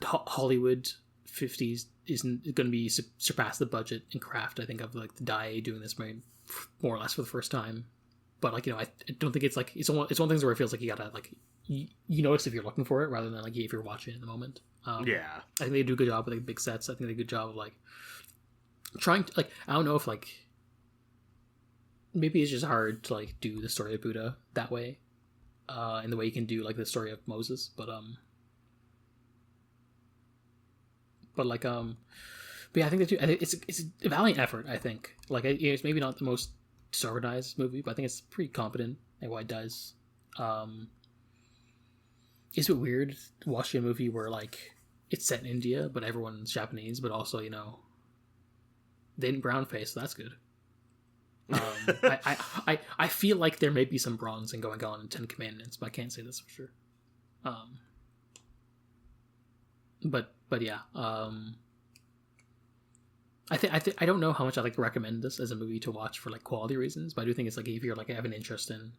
Hollywood 50s isn't going to be surpass the budget and craft, I think, of like the Dai doing this more or less for the first time. But like, I don't think it's like it's one of things where it feels like you gotta like you notice if you're looking for it rather than like if you're watching it in the moment. Yeah, I think they do a good job with like big sets. I think they do a good job of like trying to like, I don't know if like maybe it's just hard to like do the story of Buddha that way, in the way you can do like the story of Moses, but yeah, I think they do. It's a valiant effort. I think like it's maybe not the most disorganized movie, but I think it's pretty competent at what it does. It's a bit weird watching a movie where like it's set in India, but everyone's Japanese, but also they didn't brown face, so that's good. I feel like there may be some bronzing going on in Ten Commandments, but I can't say this for sure. But yeah, I don't know how much I like recommend this as a movie to watch for like quality reasons, but I do think it's like if you're like have an interest in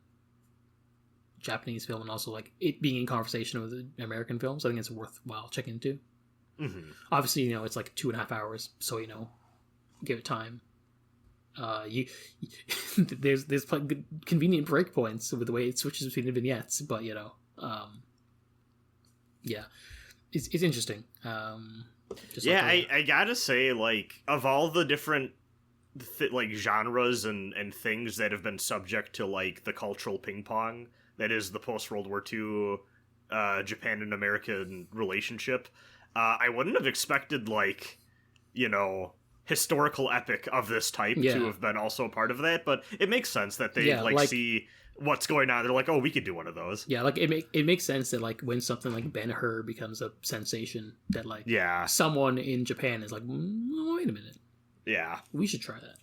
Japanese film and also like it being in conversation with American films, I think it's worthwhile checking into. Mm-hmm. Obviously, it's like 2.5 hours, so give it time. There's good convenient breakpoints with the way it switches between the vignettes, but yeah, it's interesting. I gotta say, like, of all the different like genres and things that have been subject to like the cultural ping pong that is the post World War II Japan and American relationship, I wouldn't have expected like historical epic of this type to have been also a part of that, but it makes sense that they see what's going on. They're like, oh, we could do one of those. Yeah, like it makes sense that like when something like Ben-Hur becomes a sensation, that like someone in Japan is like, wait a minute, we should try that.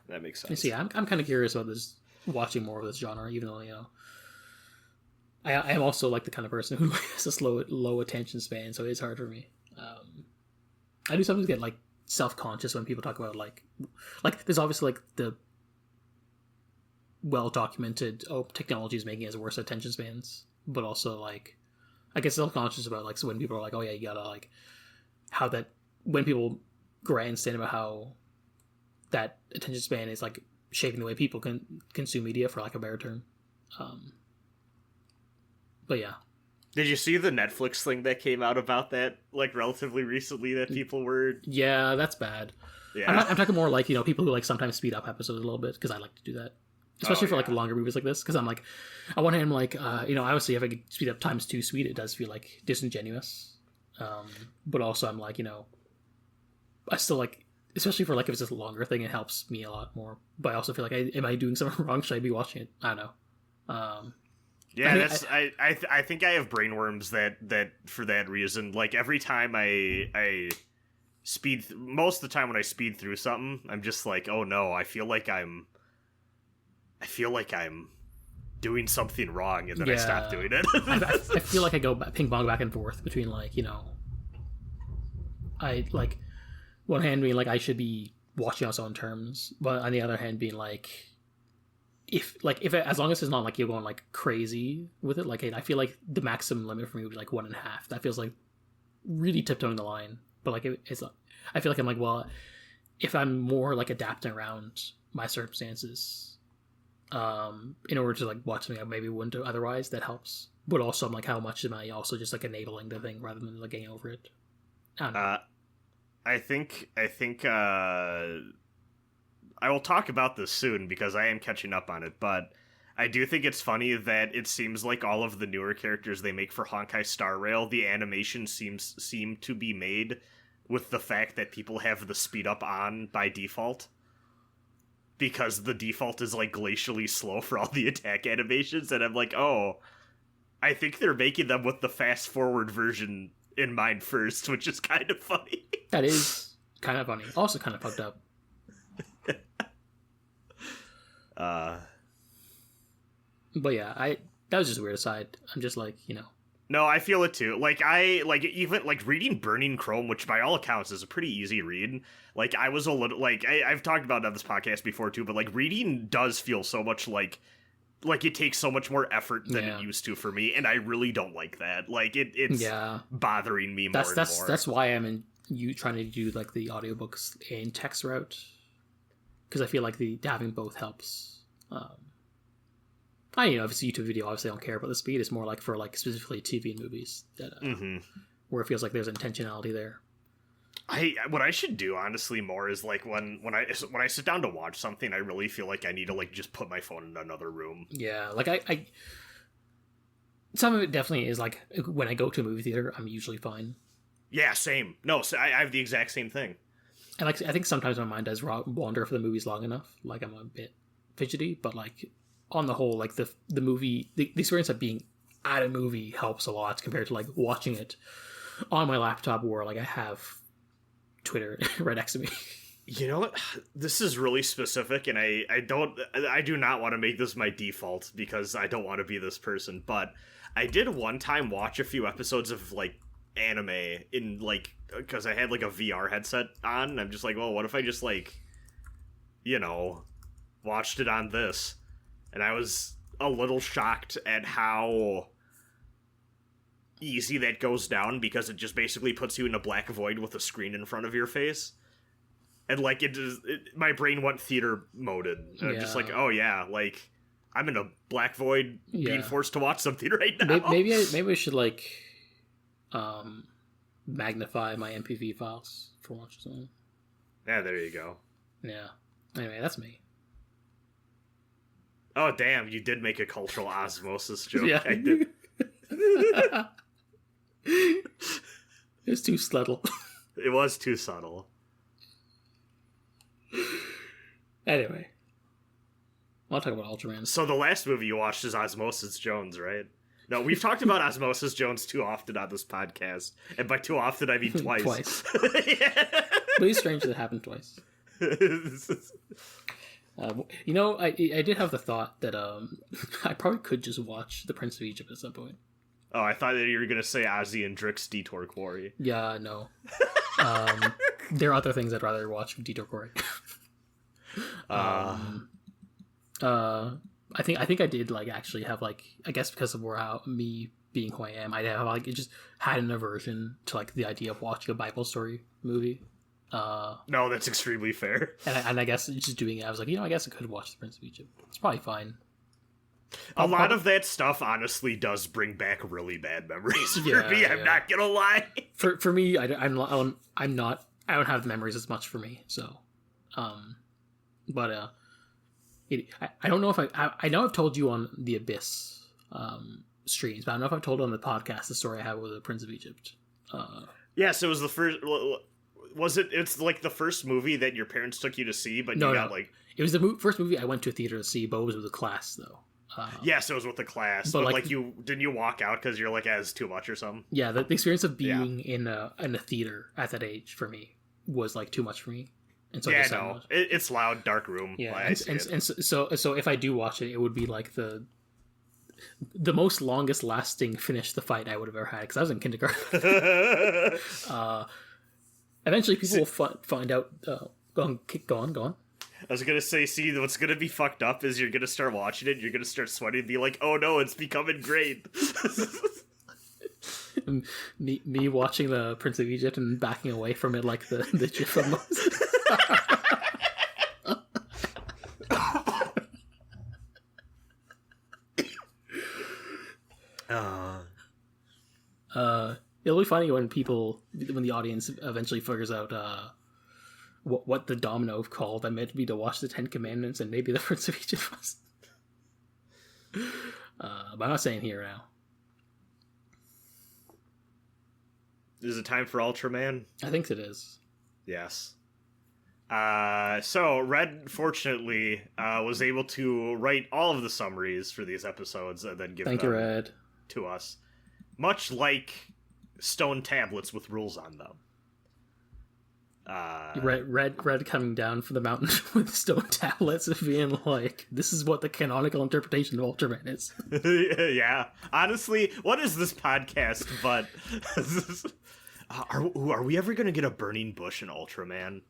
That makes sense. So I'm kind of curious about this, watching more of this genre, even though I am also like the kind of person who has a low attention span, so it's hard for me. I do sometimes get like self-conscious when people talk about like there's obviously like well documented. Oh, technology is making us worse attention spans, but also like, I guess self-conscious about like, so when people are like, oh yeah, you gotta like how that when people grandstand about how that attention span is like shaping the way people can consume media, for lack of a better term. But yeah. Did you see the Netflix thing that came out about that, like, relatively recently, that people were... Yeah, that's bad. Yeah. I'm talking more like, you know, people who, like, sometimes speed up episodes a little bit, because I like to do that. Especially for, like, longer movies like this, because I'm, like... On one hand, I'm like, you know, obviously, if I could speed up times 2 speed, it does feel, like, disingenuous. But also, I'm, like, you know... I still, like... Especially for, like, if it's just a longer thing, it helps me a lot more. But I also feel like, am I doing something wrong? Should I be watching it? I don't know. Yeah, I think I have brainworms that for that reason. Like, every time I speed, most of the time when I speed through something, I'm just like, oh no, I feel like I'm doing something wrong, and then I stop doing it. I feel like I go ping pong back and forth between, like, you know, I like one hand being like I should be watching on its own terms, but on the other hand being like, if as long as it's not like you're going like crazy with it, like I feel like the maximum limit for me would be like 1.5. That feels like really tiptoeing the line. But like it's I feel like I'm like, well, if I'm more like adapting around my circumstances, in order to like watch something I maybe wouldn't do otherwise, that helps. But also I'm like, how much am I also just like enabling the thing rather than like getting over it? I don't know. I think I will talk about this soon because I am catching up on it, but I do think it's funny that it seems like all of the newer characters they make for Honkai Star Rail, the animation seem to be made with the fact that people have the speed up on by default. Because the default is like glacially slow for all the attack animations, and I'm like, oh, I think they're making them with the fast forward version in mind first, which is kind of funny. That is kind of funny. Also kind of fucked up. But yeah, that was just a weird aside. I'm just like, you know. No, I feel it too. Like even like reading Burning Chrome, which by all accounts is a pretty easy read. Like I was a little like I've talked about it on this podcast before too, but like reading does feel so much like it takes so much more effort than it used to for me, and I really don't like that. Like it's bothering me more and more. That's why I'm trying to do like the audiobooks in text route, because I feel like having both helps. You know, if it's a YouTube video, obviously I don't care about the speed. It's more like for like specifically TV and movies that where it feels like there's intentionality there. What I should do honestly more is like when I sit down to watch something, I really feel like I need to like just put my phone in another room. Yeah, like I some of it definitely is like when I go to a movie theater, I'm usually fine. Yeah, same. No, so I have the exact same thing. And like I think sometimes my mind does wander if the movie's long enough. Like I'm a bit fidgety, but like on the whole, like the movie, the experience of being at a movie helps a lot compared to like watching it on my laptop where like I have Twitter right next to me. You know what? This is really specific, and I do not want to make this my default because I don't want to be this person, but I did one time watch a few episodes of like anime in like, because I had like a VR headset on, and I'm just like, well, what if I just like, you know, watched it on this? And I was a little shocked at how easy that goes down, because it just basically puts you in a black void with a screen in front of your face. And like my brain went theater moded. And I'm just like, oh yeah, like I'm in a black void being forced to watch something right now. Maybe I should like magnify my MPV files for watching something. Yeah, there you go. Yeah. Anyway, that's me. Oh, damn, you did make a cultural osmosis joke. Yeah. I did. It was too subtle. It was too subtle. Anyway. I want to talk about Ultraman. So the last movie you watched is Osmosis Jones, right? No, we've talked about Osmosis Jones too often on this podcast. And by too often, I mean twice. Twice. Yeah. But it's strange that it happened twice. You know, I did have the thought that I probably could just watch The Prince of Egypt at some point. Oh, I thought that you were going to say Ozzy and Drix Detour Quarry. Yeah, no. There are other things I'd rather watch from Detour Quarry. I think I did like actually have like, I guess because of me being who I am, I have like, it just had an aversion to like the idea of watching a Bible story movie. No, that's extremely fair. And I guess just doing it, I was like, I guess I could watch The Prince of Egypt. It's probably fine. A lot of that stuff honestly does bring back really bad memories for me. I'm not gonna lie. For me, I don't have the memories as much for me. So, but I don't know if I know I've told you on the Abyss streams, but I don't know if I've told on the podcast the story I had with the Prince of Egypt. Yes, it was the first. Was it? It's like the first movie that your parents took you to see, but no, you got like. It was the first movie I went to a theater to see, but it was with a class though. Yes, it was with the class, but like you didn't you walk out because you're like, it's too much or something. Yeah, the experience of being in a theater at that age for me was like too much for me. And so it's loud, dark room. Yeah, and so if I do watch it, it would be like the most longest lasting finish the fight I would have ever had because I was in kindergarten. Eventually, people will find out. Go on. I was gonna say, see, what's gonna be fucked up is you're gonna start watching it, and you're gonna start sweating, and be like, oh no, it's becoming great. me watching the Prince of Egypt and backing away from it like the GIF of Moses. It'll be funny when the audience eventually figures out what the domino called that meant me to watch the Ten Commandments and maybe the Prince of Egypt was. But I'm not saying here now. Is it time for Ultraman? I think it is. Yes. So Red, fortunately, was able to write all of the summaries for these episodes and then give them Red. to us. Much like stone tablets with rules on them. Red coming down from the mountain with stone tablets and being like, this is what the canonical interpretation of Ultraman is. Yeah. Honestly, what is this podcast but... Are we ever going to get a burning bush in Ultraman?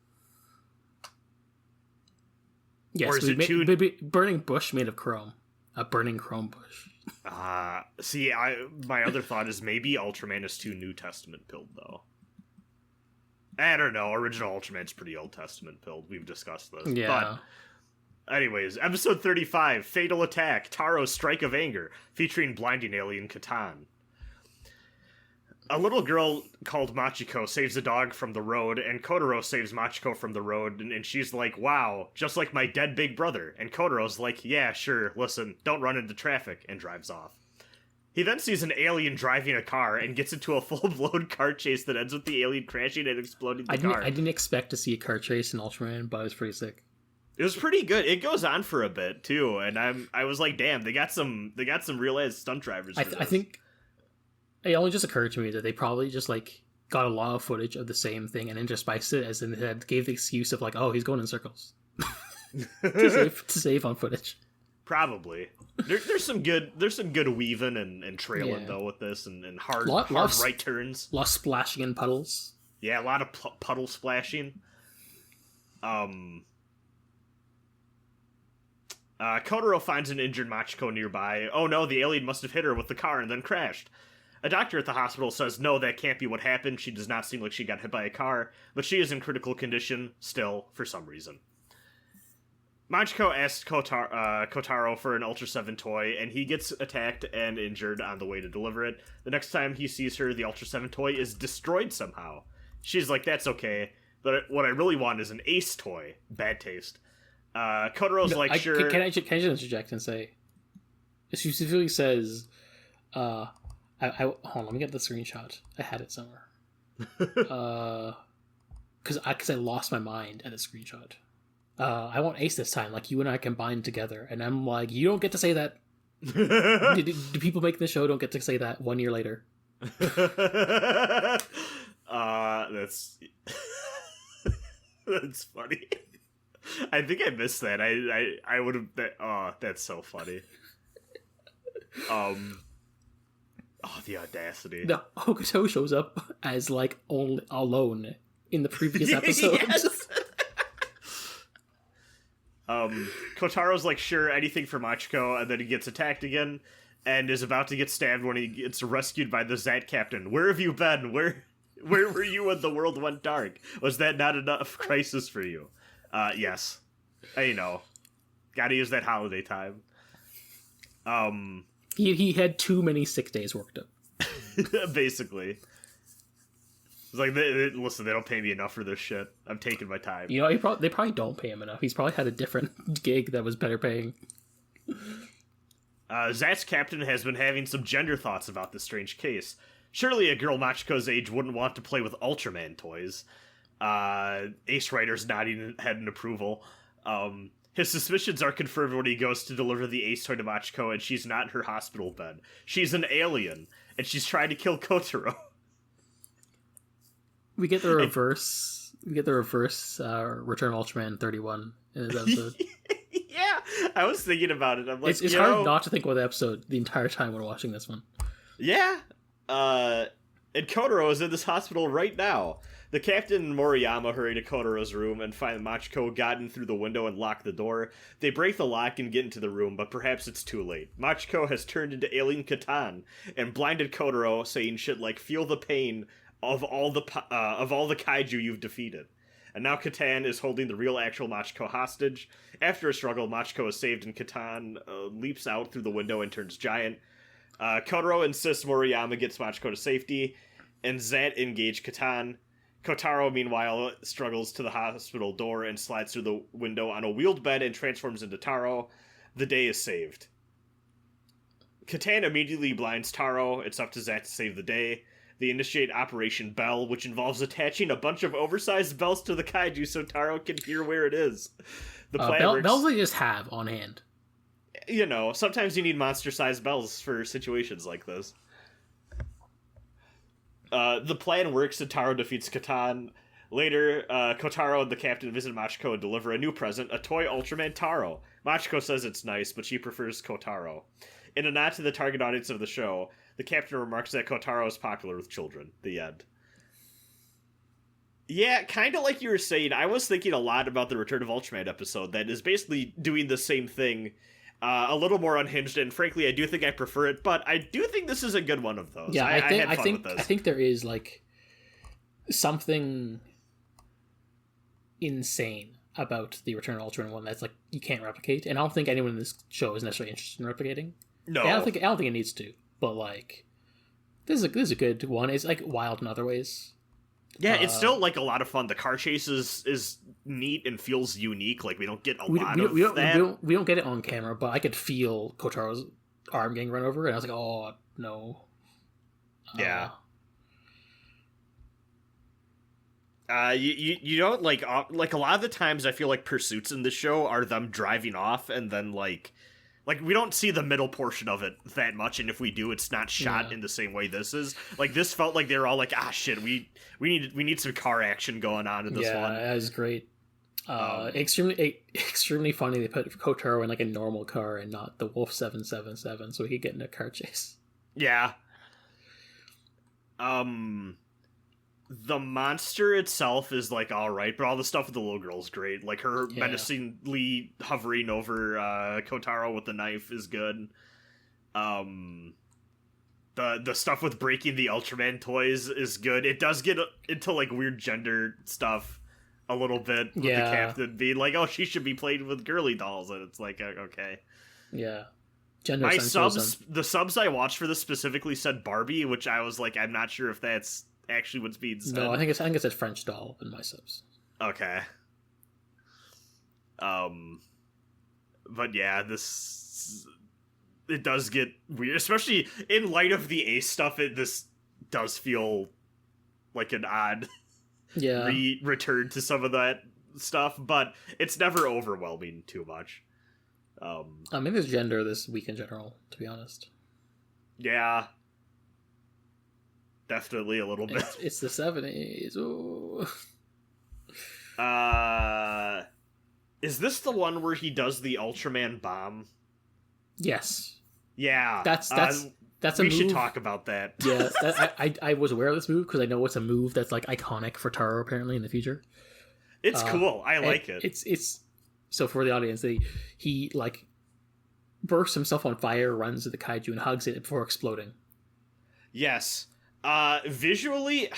Yes, or is it burning bush made of chrome. A burning chrome bush. See, my other thought is maybe Ultraman is too New Testament pilled, though. I don't know. Original Ultraman's pretty Old Testament pilled. We've discussed this. Yeah. But anyways, episode 35, Fatal Attack, Taro's Strike of Anger, featuring blinding alien Catan. A little girl called Machiko saves a dog from the road, and Kotaro saves Machiko from the road, and she's like, wow, just like my dead big brother. And Kotaro's like, yeah, sure, listen, don't run into traffic, and drives off. He then sees an alien driving a car and gets into a full-blown car chase that ends with the alien crashing and exploding the car. I didn't expect to see a car chase in Ultraman, but it was pretty sick. It was pretty good. It goes on for a bit too, and I was like, damn, they got some real-ass stunt drivers. I think it only just occurred to me that they probably just like got a lot of footage of the same thing and interspiced it as in it gave the excuse of like, oh, he's going in circles to save on footage. Probably. There's some good weaving and trailing though with this and hard right turns. A lot of splashing in puddles. Yeah, a lot of puddle splashing. Kotaro finds an injured Machiko nearby. Oh no, the alien must have hit her with the car and then crashed. A doctor at the hospital says, no, that can't be what happened. She does not seem like she got hit by a car, but she is in critical condition still, for some reason. Machiko asks Kotaro for an Ultraseven toy, and he gets attacked and injured on the way to deliver it. The next time he sees her, the Ultraseven toy is destroyed somehow. She's like, that's okay, but what I really want is an Ace toy. Bad taste. Kotaro's sure... Can I just interject and say... It specifically says... hold on, let me get the screenshot. I had it somewhere. Because I lost my mind at the screenshot. I want Ace this time, like you and I combined together. And I'm like, you don't get to say that. do people making the show don't get to say that 1 year later? That's that's funny. I think I missed that. I would have. That's so funny. The audacity. No, Hokuto shows up as like alone in the previous episode. Yes. Kotaro's like, sure, anything for Machiko, and then he gets attacked again, and is about to get stabbed when he gets rescued by the Zat captain. Where have you been? Where were you when the world went dark? Was that not enough crisis for you? Yes. Gotta use that holiday time. He had too many sick days worked up. Basically. It's like, listen, they don't pay me enough for this shit. I'm taking my time. They probably don't pay him enough. He's probably had a different gig that was better paying. Zat's captain has been having some gender thoughts about this strange case. Surely a girl Machiko's age wouldn't want to play with Ultraman toys. Ace Rider's nodding head in approval. His suspicions are confirmed when he goes to deliver the Ace toy to Machiko, and she's not in her hospital bed. She's an alien, and she's trying to kill Kotaro. We get the reverse. Return of Ultraman 31 in this episode. Yeah, I was thinking about it. I'm like, it's hard not to think about the episode the entire time when watching this one. Yeah. And Kotaro is in this hospital right now. The captain and Moriyama hurry to Kotaro's room and find Machiko gotten through the window and lock the door. They break the lock and get into the room, but perhaps it's too late. Machiko has turned into alien Catan and blinded Kotaro, saying shit like, "Feel the pain of all the kaiju you've defeated." And now Catan is holding the real actual Machiko hostage. After a struggle, Machiko is saved and Catan leaps out through the window and turns giant. Kotaro insists Moriyama gets Machiko to safety, and Zat engage Catan. Kotaro, meanwhile, struggles to the hospital door and slides through the window on a wheeled bed and transforms into Taro. The day is saved. Catan immediately blinds Taro. It's up to Zat to save the day. They initiate Operation Bell, which involves attaching a bunch of oversized bells to the kaiju so Taro can hear where it is. The plan works. Bells they just have on hand. Sometimes you need monster-sized bells for situations like this. The plan works and Taro defeats Catan. Later, Kotaro and the captain visit Machiko and deliver a new present, a toy Ultraman Taro. Machiko says it's nice, but she prefers Kotaro. In a nod to the target audience of the show, the captain remarks that Kotaro is popular with children. The end. Yeah, kind of like you were saying, I was thinking a lot about the Return of Ultraman episode that is basically doing the same thing, a little more unhinged, and frankly, I do think I prefer it, but I do think this is a good one of those. Yeah, I had fun with this. I think there is, something insane about the Return of Ultraman one that's, you can't replicate, and I don't think anyone in this show is necessarily interested in replicating. No. I don't think it needs to. But this is a good one. It's wild in other ways. Yeah, it's still a lot of fun. The car chase is neat and feels unique. We don't get a lot of that. We don't get it on camera, but I could feel Kotaro's arm getting run over, and I was like, oh no. Yeah. You don't a lot of the times I feel like pursuits in this show are them driving off and then we don't see the middle portion of it that much, and if we do, it's not shot in the same way this is. This felt like they were all shit, we need some car action going on in this one. Yeah, that was great. Extremely funny they put Kotaro in a normal car and not the Wolf 777 so he could get in a car chase. Yeah. The monster itself is alright, but all the stuff with the little girl's great. Her menacingly hovering over Kotaro with the knife is good. The stuff with breaking the Ultraman toys is good. It does get into weird gender stuff a little bit with the captain being oh, she should be playing with girly dolls, and it's okay. Yeah. Gender My sensitism. the subs I watched for this specifically said Barbie, which I was I'm not sure if that's actually what's being said. No, I think it said French doll in my subs. Okay. But yeah, it does get weird, especially in light of the Ace stuff. This does feel like an odd return to some of that stuff, but it's never overwhelming too much. Maybe there's gender this week in general, to be honest. Yeah. Definitely a little bit. It's the 70s. Ooh. Is this the one where he does the Ultraman bomb? Yes. Yeah. That's a move. We should talk about that. Yeah, I was aware of this move because I know it's a move that's iconic for Taro apparently in the future. It's cool. I like it. It's So for the audience, he like bursts himself on fire, runs to the kaiju, and hugs it before exploding. Yes. Visually,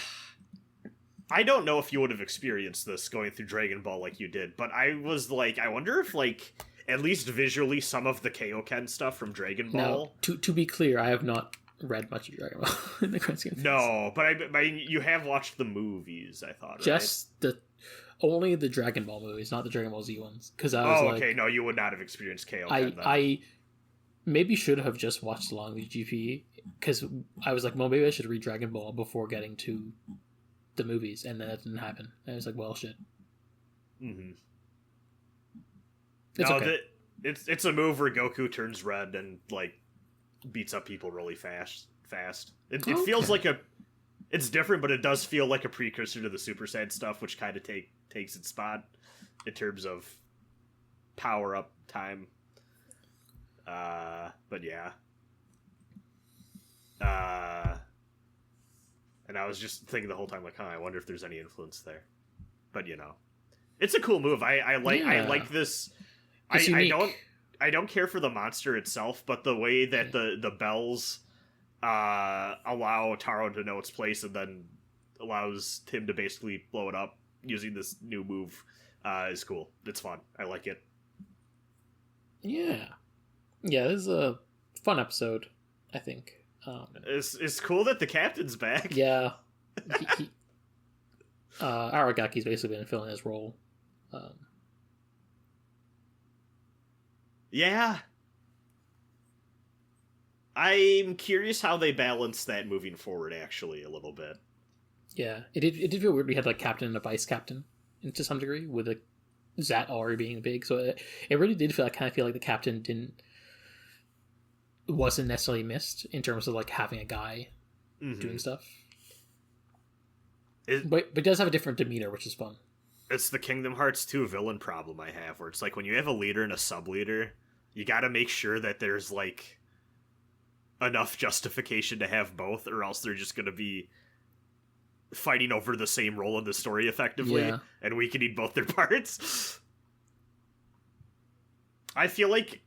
I don't know if you would have experienced this going through Dragon Ball like you did, but I was like, I wonder if, like, at least visually, some of the Kaioken stuff from Dragon Ball... Now, to be clear, I have not read much of Dragon Ball in the grand scheme of things. No, but I you have watched the movies, I thought, right? Just only the Dragon Ball movies, not the Dragon Ball Z ones. Because I was okay, no, you would not have experienced Kaioken then. I maybe should have just watched along with GP, because I was like, well, maybe I should read Dragon Ball before getting to the movies, and then that didn't happen. And I was like, well, shit. Mm-hmm. It's okay. It's a move where Goku turns red and, like, beats up people really fast. It feels like it's different, but it does feel like a precursor to the Super Saiyan stuff, which kind of takes its spot in terms of power up time. But yeah. And I was just thinking the whole time, like, I wonder if there's any influence there. But it's a cool move. I like this. I don't care for the monster itself, but the way that the bells allow Taro to know its place and then allows him to basically blow it up using this new move is cool. It's fun. I like it. Yeah, this is a fun episode, I think. It's cool that the captain's back. Yeah, Aragaki's basically been filling his role. Yeah. I'm curious how they balance that moving forward, actually, a little bit. Yeah, it did feel weird. We had like captain and a vice captain, to some degree, with a Zat already being big. So it really did kind of feel like the captain wasn't necessarily missed in terms of like having a guy doing stuff. But it does have a different demeanor, which is fun. It's the Kingdom Hearts 2 villain problem I have, where it's like when you have a leader and a sub-leader, you gotta make sure that there's like enough justification to have both, or else they're just gonna be fighting over the same role in the story effectively, and weakening both their parts. I feel like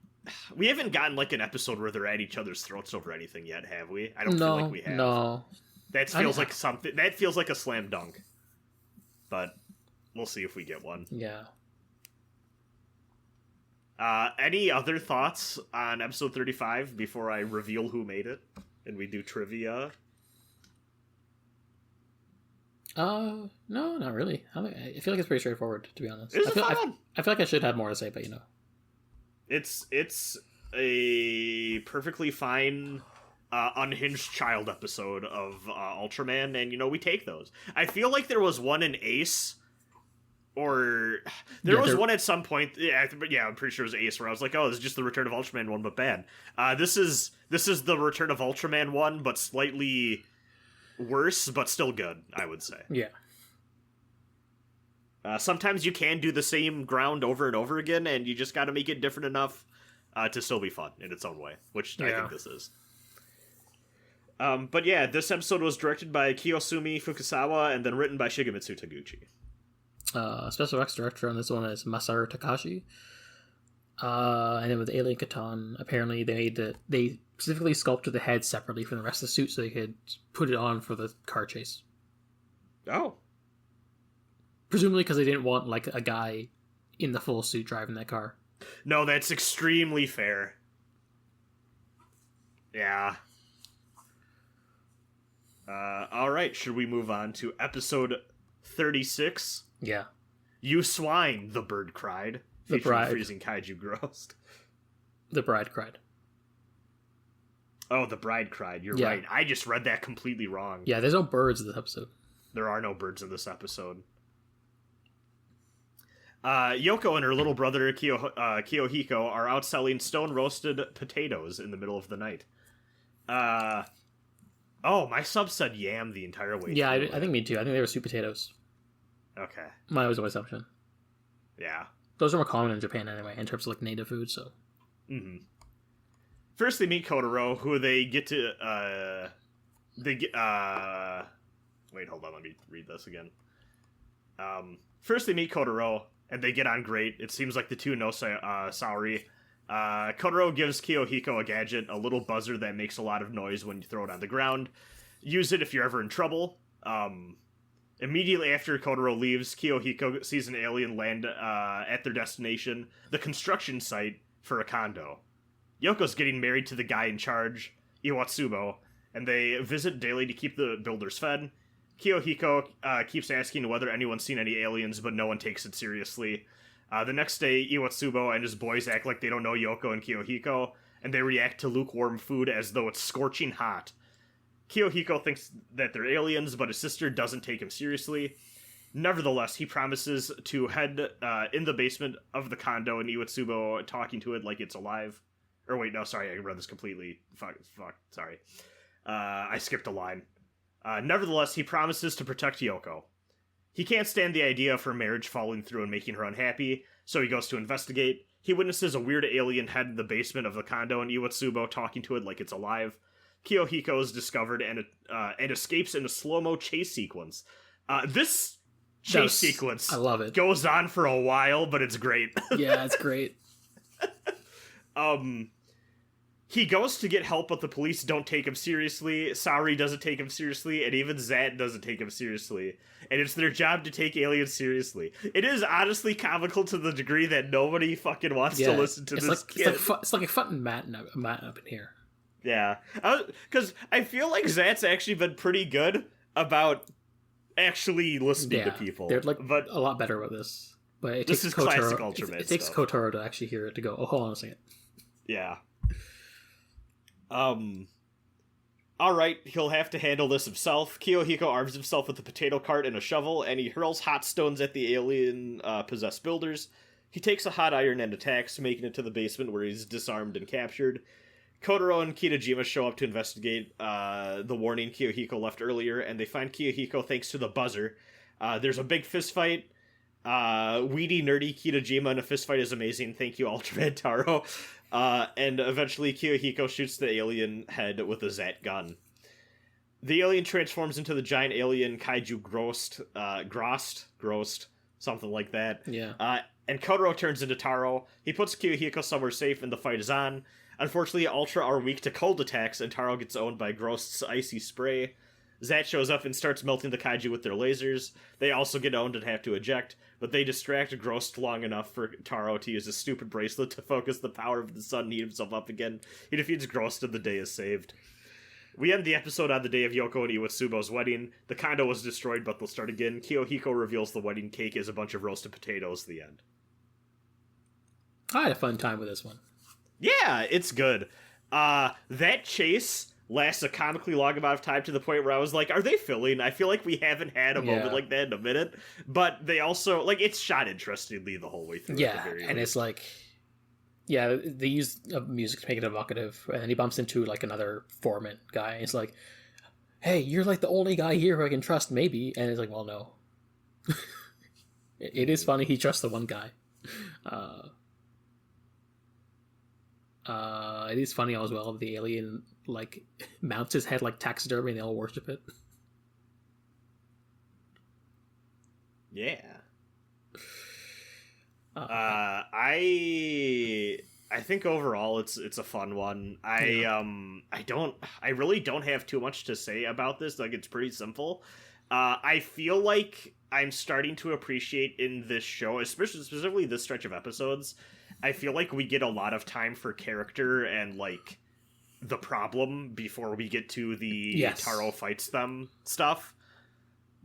we haven't gotten like an episode where they're at each other's throats over anything yet, have we? I don't feel like we have. No. That feels like something. That feels like a slam dunk. But we'll see if we get one. Yeah. Any other thoughts on episode 35 before I reveal who made it and we do trivia? No, not really. I feel like it's pretty straightforward, to be honest. I feel like I should have more to say, but It's a perfectly fine unhinged child episode of Ultraman, and we take those. I feel like there was one in Ace, or there was one at some point. Yeah, I'm pretty sure it was Ace, where I was like, "Oh, this is just the Return of Ultraman one, but bad." This is the Return of Ultraman one, but slightly worse, but still good, I would say. Yeah. Sometimes you can do the same ground over and over again, and you just got to make it different enough to still be fun in its own way, which I think this is. But yeah, this episode was directed by Kiyosumi Fukusawa and then written by Shigemitsu Taguchi. Special effects director on this one is Masaru Takashi. And then with Alien Catan, apparently they specifically sculpted the head separately from the rest of the suit so they could put it on for the car chase. Oh. Presumably because they didn't want like a guy in the full suit driving that car. No, that's extremely fair. Yeah. All right, should we move on to episode 36? Yeah. You swine, the bird cried. The bride. Freezing kaiju grossed. The bride cried. Oh, the bride cried. You're right. I just read that completely wrong. Yeah, there's no birds in this episode. There are no birds in this episode. Yoko and her little brother Kiyohiko are out selling stone-roasted potatoes in the middle of the night. Oh, my sub said yam the entire way. Yeah, I think me too. I think they were sweet potatoes. Okay. Mine was my assumption. Yeah. Those are more common in Japan anyway, in terms of like native food, so. Mm-hmm. First they meet Kotaro, who they get to, wait, hold on, let me read this again. First they meet Kotaro, and they get on great. It seems like the two know Saori. Kotaro gives Kiyohiko a gadget, a little buzzer that makes a lot of noise when you throw it on the ground. Use it if you're ever in trouble. Immediately after Kotaro leaves, Kiyohiko sees an alien land at their destination, the construction site for a condo. Yoko's getting married to the guy in charge, Iwatsubo, and they visit daily to keep the builders fed. Kiyohiko keeps asking whether anyone's seen any aliens, but no one takes it seriously. The next day, Iwatsubo and his boys act like they don't know Yoko and Kiyohiko, and they react to lukewarm food as though it's scorching hot. Kiyohiko thinks that they're aliens, but his sister doesn't take him seriously. Nevertheless, he promises to head in the basement of the condo, and Iwatsubo talking to it like it's alive. Or wait, no, sorry, I read this completely. Fuck, sorry. I skipped a line. Nevertheless, he promises to protect Yoko. He can't stand the idea of her marriage falling through and making her unhappy, so he goes to investigate. He witnesses a weird alien head in the basement of the condo and Iwatsubo talking to it like it's alive. Kiyohiko is discovered and escapes in a slow-mo chase sequence. This chase sequence, I love it, goes on for a while, but it's great. Yeah, it's great. He goes to get help, but the police don't take him seriously. Saori doesn't take him seriously, and even Zat doesn't take him seriously. And it's their job to take aliens seriously. It is honestly comical to the degree that nobody fucking wants to listen to this kid. It's like a fucking Matt up in here. Yeah. Because I feel like Zat's actually been pretty good about actually listening to people. They're but a lot better with this. But it this takes is classic Ultraman It takes stuff. Kotaro to actually hear it to go, oh, hold on a second. Yeah. Alright, he'll have to handle this himself. Kiyohiko arms himself with a potato cart and a shovel, and he hurls hot stones at the alien possessed builders. He takes a hot iron and attacks, making it to the basement where he's disarmed and captured. Kotaro and Kitajima show up to investigate the warning Kiyohiko left earlier, and they find Kiyohiko thanks to the buzzer. There's a big fist fight. Weedy, nerdy Kitajima in a fist fight is amazing. Thank you, Ultraman Taro. And eventually Kiyohiko shoots the alien head with a Zat gun. The alien transforms into the giant alien kaiju Grost, something like that. Yeah. And Kotaro turns into Taro. He puts Kiyohiko somewhere safe and the fight is on. Unfortunately, Ultra are weak to cold attacks, and Taro gets owned by Grost's icy spray. Zat shows up and starts melting the kaiju with their lasers. They also get owned and have to eject, but they distract Grost long enough for Taro to use his stupid bracelet to focus the power of the sun and heat himself up again. He defeats Grost and the day is saved. We end the episode on the day of Yoko and Iwatsubo's wedding. The condo was destroyed, but they'll start again. Kiyohiko reveals the wedding cake is a bunch of roasted potatoes. The end. I had a fun time with this one. Yeah, it's good. That chase lasts a comically long amount of time to the point where I was like, are they filling? I feel like we haven't had a moment like that in a minute. But they also, like, it's shot interestingly the whole way through. Yeah, and it's like, yeah, they use music to make it evocative, and then he bumps into, like, another foreman guy, and it's like, hey, you're, like, the only guy here who I can trust, maybe. And it's like, well, no. It is funny, he trusts the one guy. It is funny as well, the alien, like, mounts his head like taxidermy and they all worship it. Yeah. I think overall it's a fun one. I really don't have too much to say about this. Like, it's pretty simple. I feel like I'm starting to appreciate in this show, especially specifically this stretch of episodes, I feel like we get a lot of time for character and, like, the problem before we get to the Taro fights them stuff.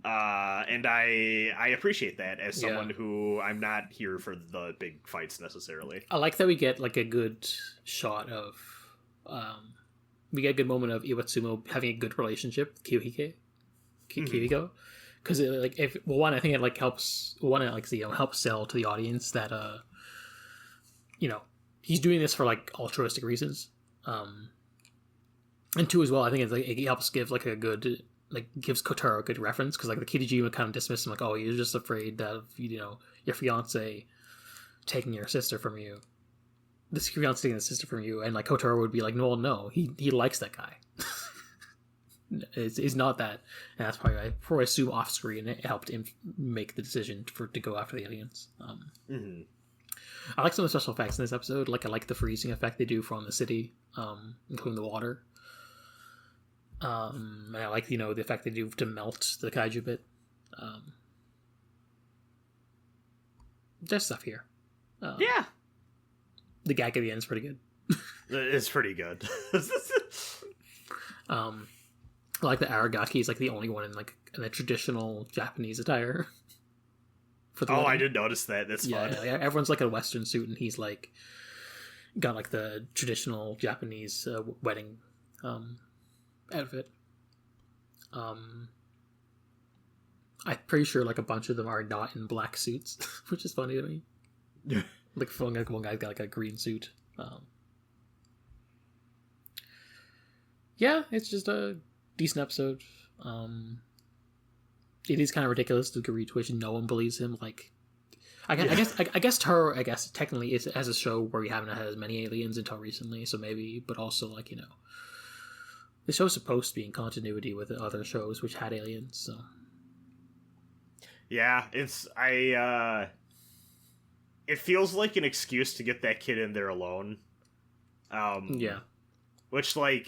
And I appreciate that as someone who I'm not here for the big fights necessarily. I like that we get, like, a good shot of, we get a good moment of Iwatsumo having a good relationship with Kiyohiko. Because, like, I think it, like, helps sell to the audience that, he's doing this for, like, altruistic reasons. And two, as well, I think it helps give, like, a good, like, gives Kotaro a good reference, because, like, the Kitajima kind of dismiss him, like, oh, you're just afraid that, your fiance taking your sister from you. This fiance taking the sister from you, and, like, Kotaro would be like, no, he likes that guy. It's not that, and that's probably I assume off screen it helped him make the decision to go after the aliens. I like some of the special effects in this episode. Like I like the freezing effect they do from the city, including the water. And I like the effect they do to melt the kaiju bit. There's stuff here. Yeah, the gag at the end is pretty good. It's pretty good. I like the Aragaki is like the only one in a traditional Japanese attire. For the wedding. I did notice that. That's fun. Yeah, everyone's like in a Western suit, and he's like got like the traditional Japanese wedding outfit. I'm pretty sure like a bunch of them are not in black suits, which is funny to me. Like one guy's got like a green suit. Yeah, it's just a decent episode. It is kind of ridiculous the degree to which no one believes him. Like, I guess Taro, technically is as a show where we haven't had as many aliens until recently, so maybe, but also like the show's supposed to be in continuity with other shows which had aliens. So yeah, it feels like an excuse to get that kid in there alone. Yeah, which like.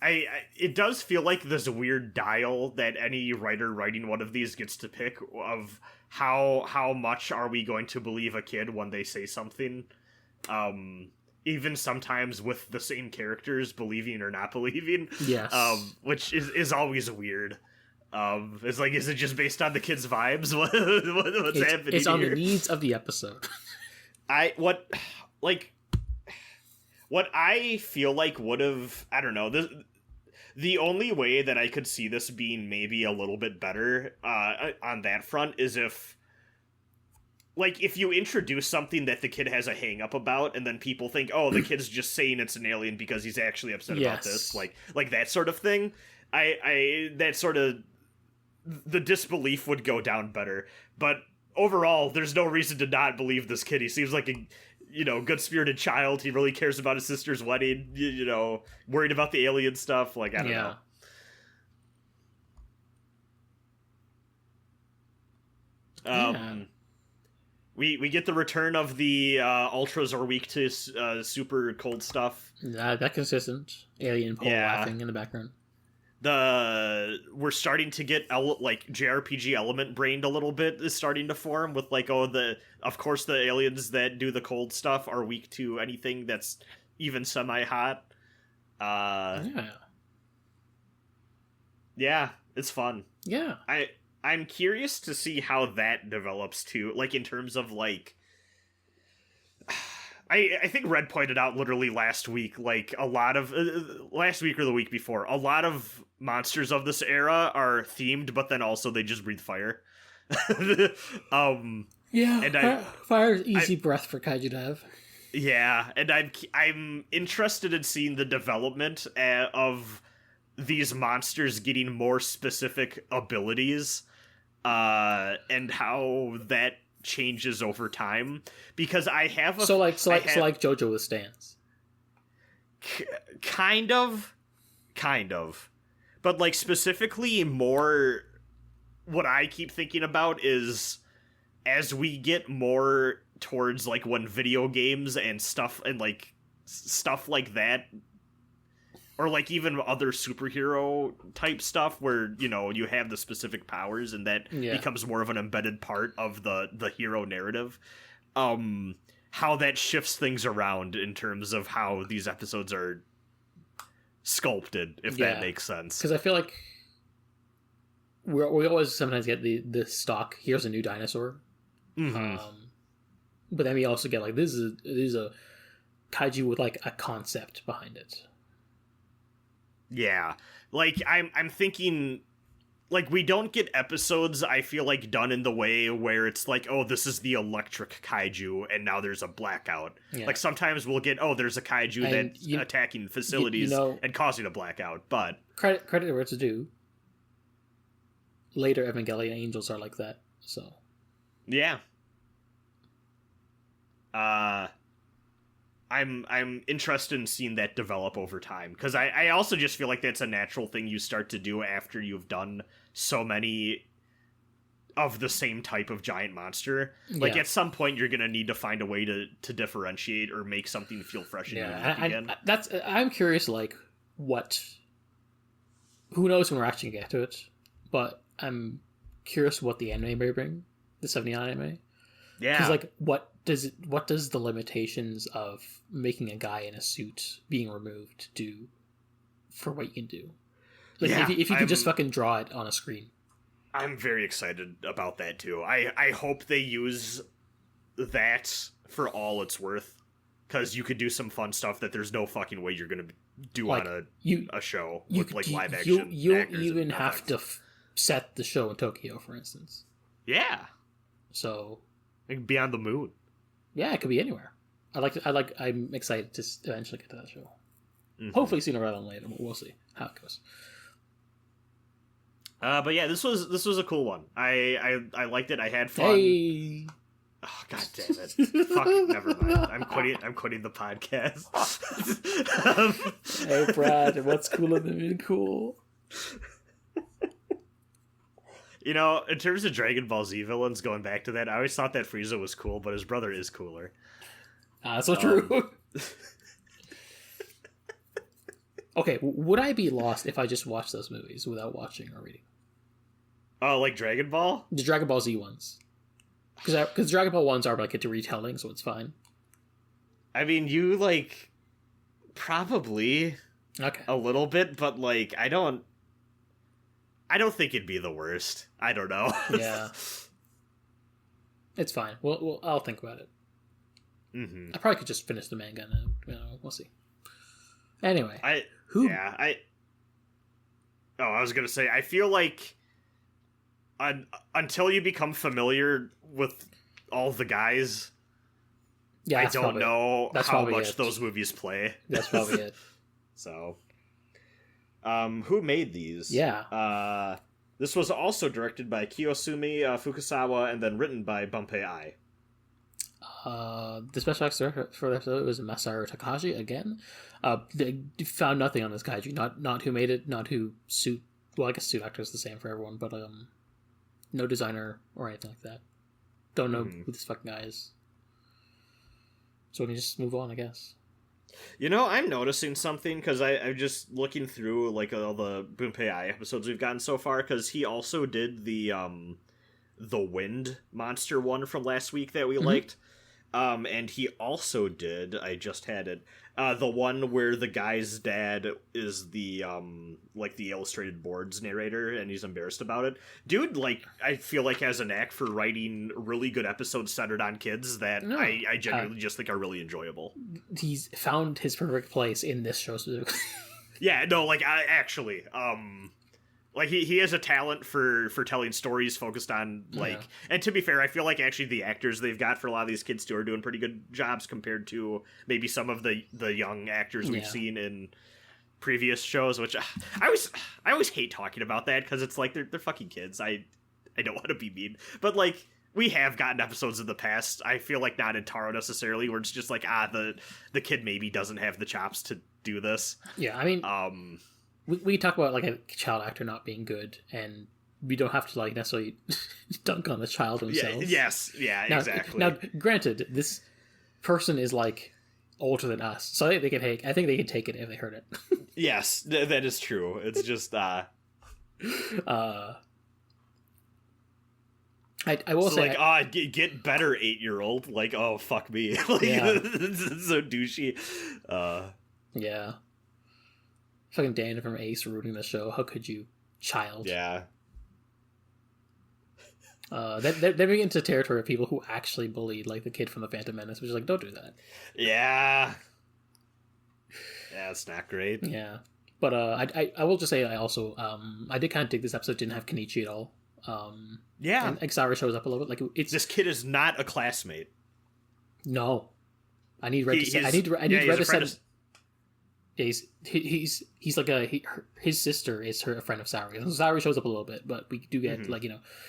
It does feel like there's a weird dial that any writer writing one of these gets to pick of how much are we going to believe a kid when they say something, even sometimes with the same characters believing or not believing. Yes. Which is always weird. It's like, is it just based on the kid's vibes? What's happening? It's on here? the needs of the episode. What I feel like would have, I don't know, the only way that I could see this being maybe a little bit better on that front is if you introduce something that the kid has a hang-up about, and then people think, oh, the kid's just saying it's an alien because he's actually upset about this, like that sort of thing. That sort of, the disbelief would go down better. But overall, there's no reason to not believe this kid. He seems like a good-spirited child. He really cares about his sister's wedding, worried about the alien stuff. Like, I don't know. We get the return of the Ultras are weak to super cold stuff. That consistent. Alien Paul laughing in the background. We're starting to get JRPG element brained a little bit is starting to form with of course the aliens that do the cold stuff are weak to anything that's even semi-hot. Yeah, it's fun. Yeah. I'm curious to see how that develops too, like in terms of like I think Red pointed out literally last week, like a lot of last week or the week before, a lot of monsters of this era are themed, but then also they just breathe fire. Yeah, and fire is easy breath for kaiju to have. Yeah, and I'm interested in seeing the development of these monsters getting more specific abilities, and how that changes over time, because I have like JoJo with stands. Kind of, but like specifically more. What I keep thinking about is as we get more towards like when video games and stuff like that, or like even other superhero type stuff where, you have the specific powers and that becomes more of an embedded part of the hero narrative. How that shifts things around in terms of how these episodes are sculpted, if that makes sense. Because I feel like we always sometimes get the stock, here's a new dinosaur. Mm-hmm. But then we also get like, this is a kaiju with like a concept behind it. Yeah, like I'm thinking, like we don't get episodes, I feel like, done in the way where it's like, oh, this is the electric kaiju and now there's a blackout. Yeah. Like sometimes we'll get, oh, there's a kaiju that's attacking facilities and causing a blackout. But credit where it's due. Later Evangelion Angels are like that. So I'm interested in seeing that develop over time, because I also just feel like that's a natural thing you start to do after you've done so many of the same type of giant monster. Like, at some point you're gonna need to find a way to differentiate or make something feel fresh and unique again. I'm curious, like, who knows when we're actually gonna get to it, but I'm curious what the anime may bring, the 79 anime. Yeah, because like, what does the limitations of making a guy in a suit being removed do for what you can do? Like, if you could just fucking draw it on a screen. I'm very excited about that too. I hope they use that for all it's worth, because you could do some fun stuff that there's no fucking way you're gonna do, like, on a show with like live action. You'll even have to set the show in Tokyo, for instance. Yeah. So it could be on the moon. Yeah, it could be anywhere. I'm excited to eventually get to that show. Mm-hmm. Hopefully sooner rather than later, but we'll see how it goes. But yeah, this was a cool one. I liked it. I had fun. Hey. Oh, god damn it! Fuck, never mind. I'm quitting the podcast. Hey, Brad, what's cooler than being cool? You know, in terms of Dragon Ball Z villains, going back to that, I always thought that Frieza was cool, but his brother is cooler. That's so true. Okay, would I be lost if I just watched those movies without watching or reading? Oh, like Dragon Ball? The Dragon Ball Z ones. Because Dragon Ball ones are like a retelling, so it's fine. I mean, you, like, probably a little bit, but, like, I don't think it'd be the worst. I don't know. Yeah. It's fine. Well, I'll think about it. Mm-hmm. I probably could just finish the manga and, we'll see. Anyway. I was gonna say, I feel like until you become familiar with all the guys, I don't know how much those movies play. That's probably it. So, who made these? Yeah. This was also directed by Kiyosumi Fukusawa and then written by Bunpei Ai. The special effects director for the episode was Masaru Takahashi again. They found nothing on this kaiju. Not who made it, not who suit. Well, I guess suit actor is the same for everyone, but no designer or anything like that. Don't know who this fucking guy is. So we can just move on, I guess. You know, I'm noticing something, because I'm just looking through like all the Bunpei Ai episodes we've gotten so far, because he also did the wind monster one from last week that we liked. And he also did, I just had it, the one where the guy's dad is the the illustrated boards narrator, and he's embarrassed about it. Dude, like, I feel like has a knack for writing really good episodes centered on kids that I genuinely just think are really enjoyable. He's found his perfect place in this show specifically. Yeah, no, like, actually, like, he has a talent for telling stories focused on, like... Yeah. And to be fair, I feel like actually the actors they've got for a lot of these kids, too, are doing pretty good jobs compared to maybe some of the young actors we've seen in previous shows, which I always hate talking about that, because it's like, they're fucking kids. I don't want to be mean. But, like, we have gotten episodes in the past, I feel like not in Taro necessarily, where it's just like, the kid maybe doesn't have the chops to do this. Yeah, I mean... We talk about, like, a child actor not being good, and we don't have to, like, necessarily dunk on the child themselves. Exactly. Now, granted, this person is, like, older than us, so I think they can take it if they heard it. Yes, that is true. It's just, I will say... like, get better, 8-year-old. Like, oh, fuck me. Like, this is so douchey. Yeah. Fucking Dan from Ace ruining the show. How could you, child? Yeah. They're getting into territory of people who actually bullied, like, the kid from the Phantom Menace, which is like, don't do that. Yeah. Yeah, it's not great. Yeah. But I will just say I also I did kind of dig this episode. Didn't have Kenichi at all. Yeah. And Exara shows up a little bit. Like, it's this kid is not a classmate. No. I need Red to say. I need Red to say. Yeah, he's like his sister is a friend of Saori. So Saori shows up a little bit, but we do get like,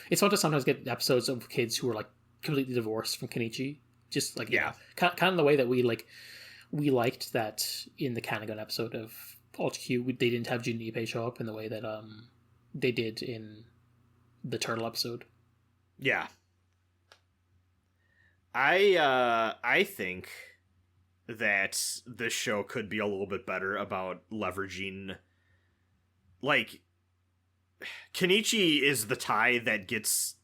it's fun to sometimes get episodes of kids who are like completely divorced from Kenichi, just like kind of the way that we like we liked that in the Canagon episode of Ultra Q, they didn't have Junpei show up in the way that they did in the Turtle episode. Yeah. I think that this show could be a little bit better about leveraging, like, Kenichi is the tie that gets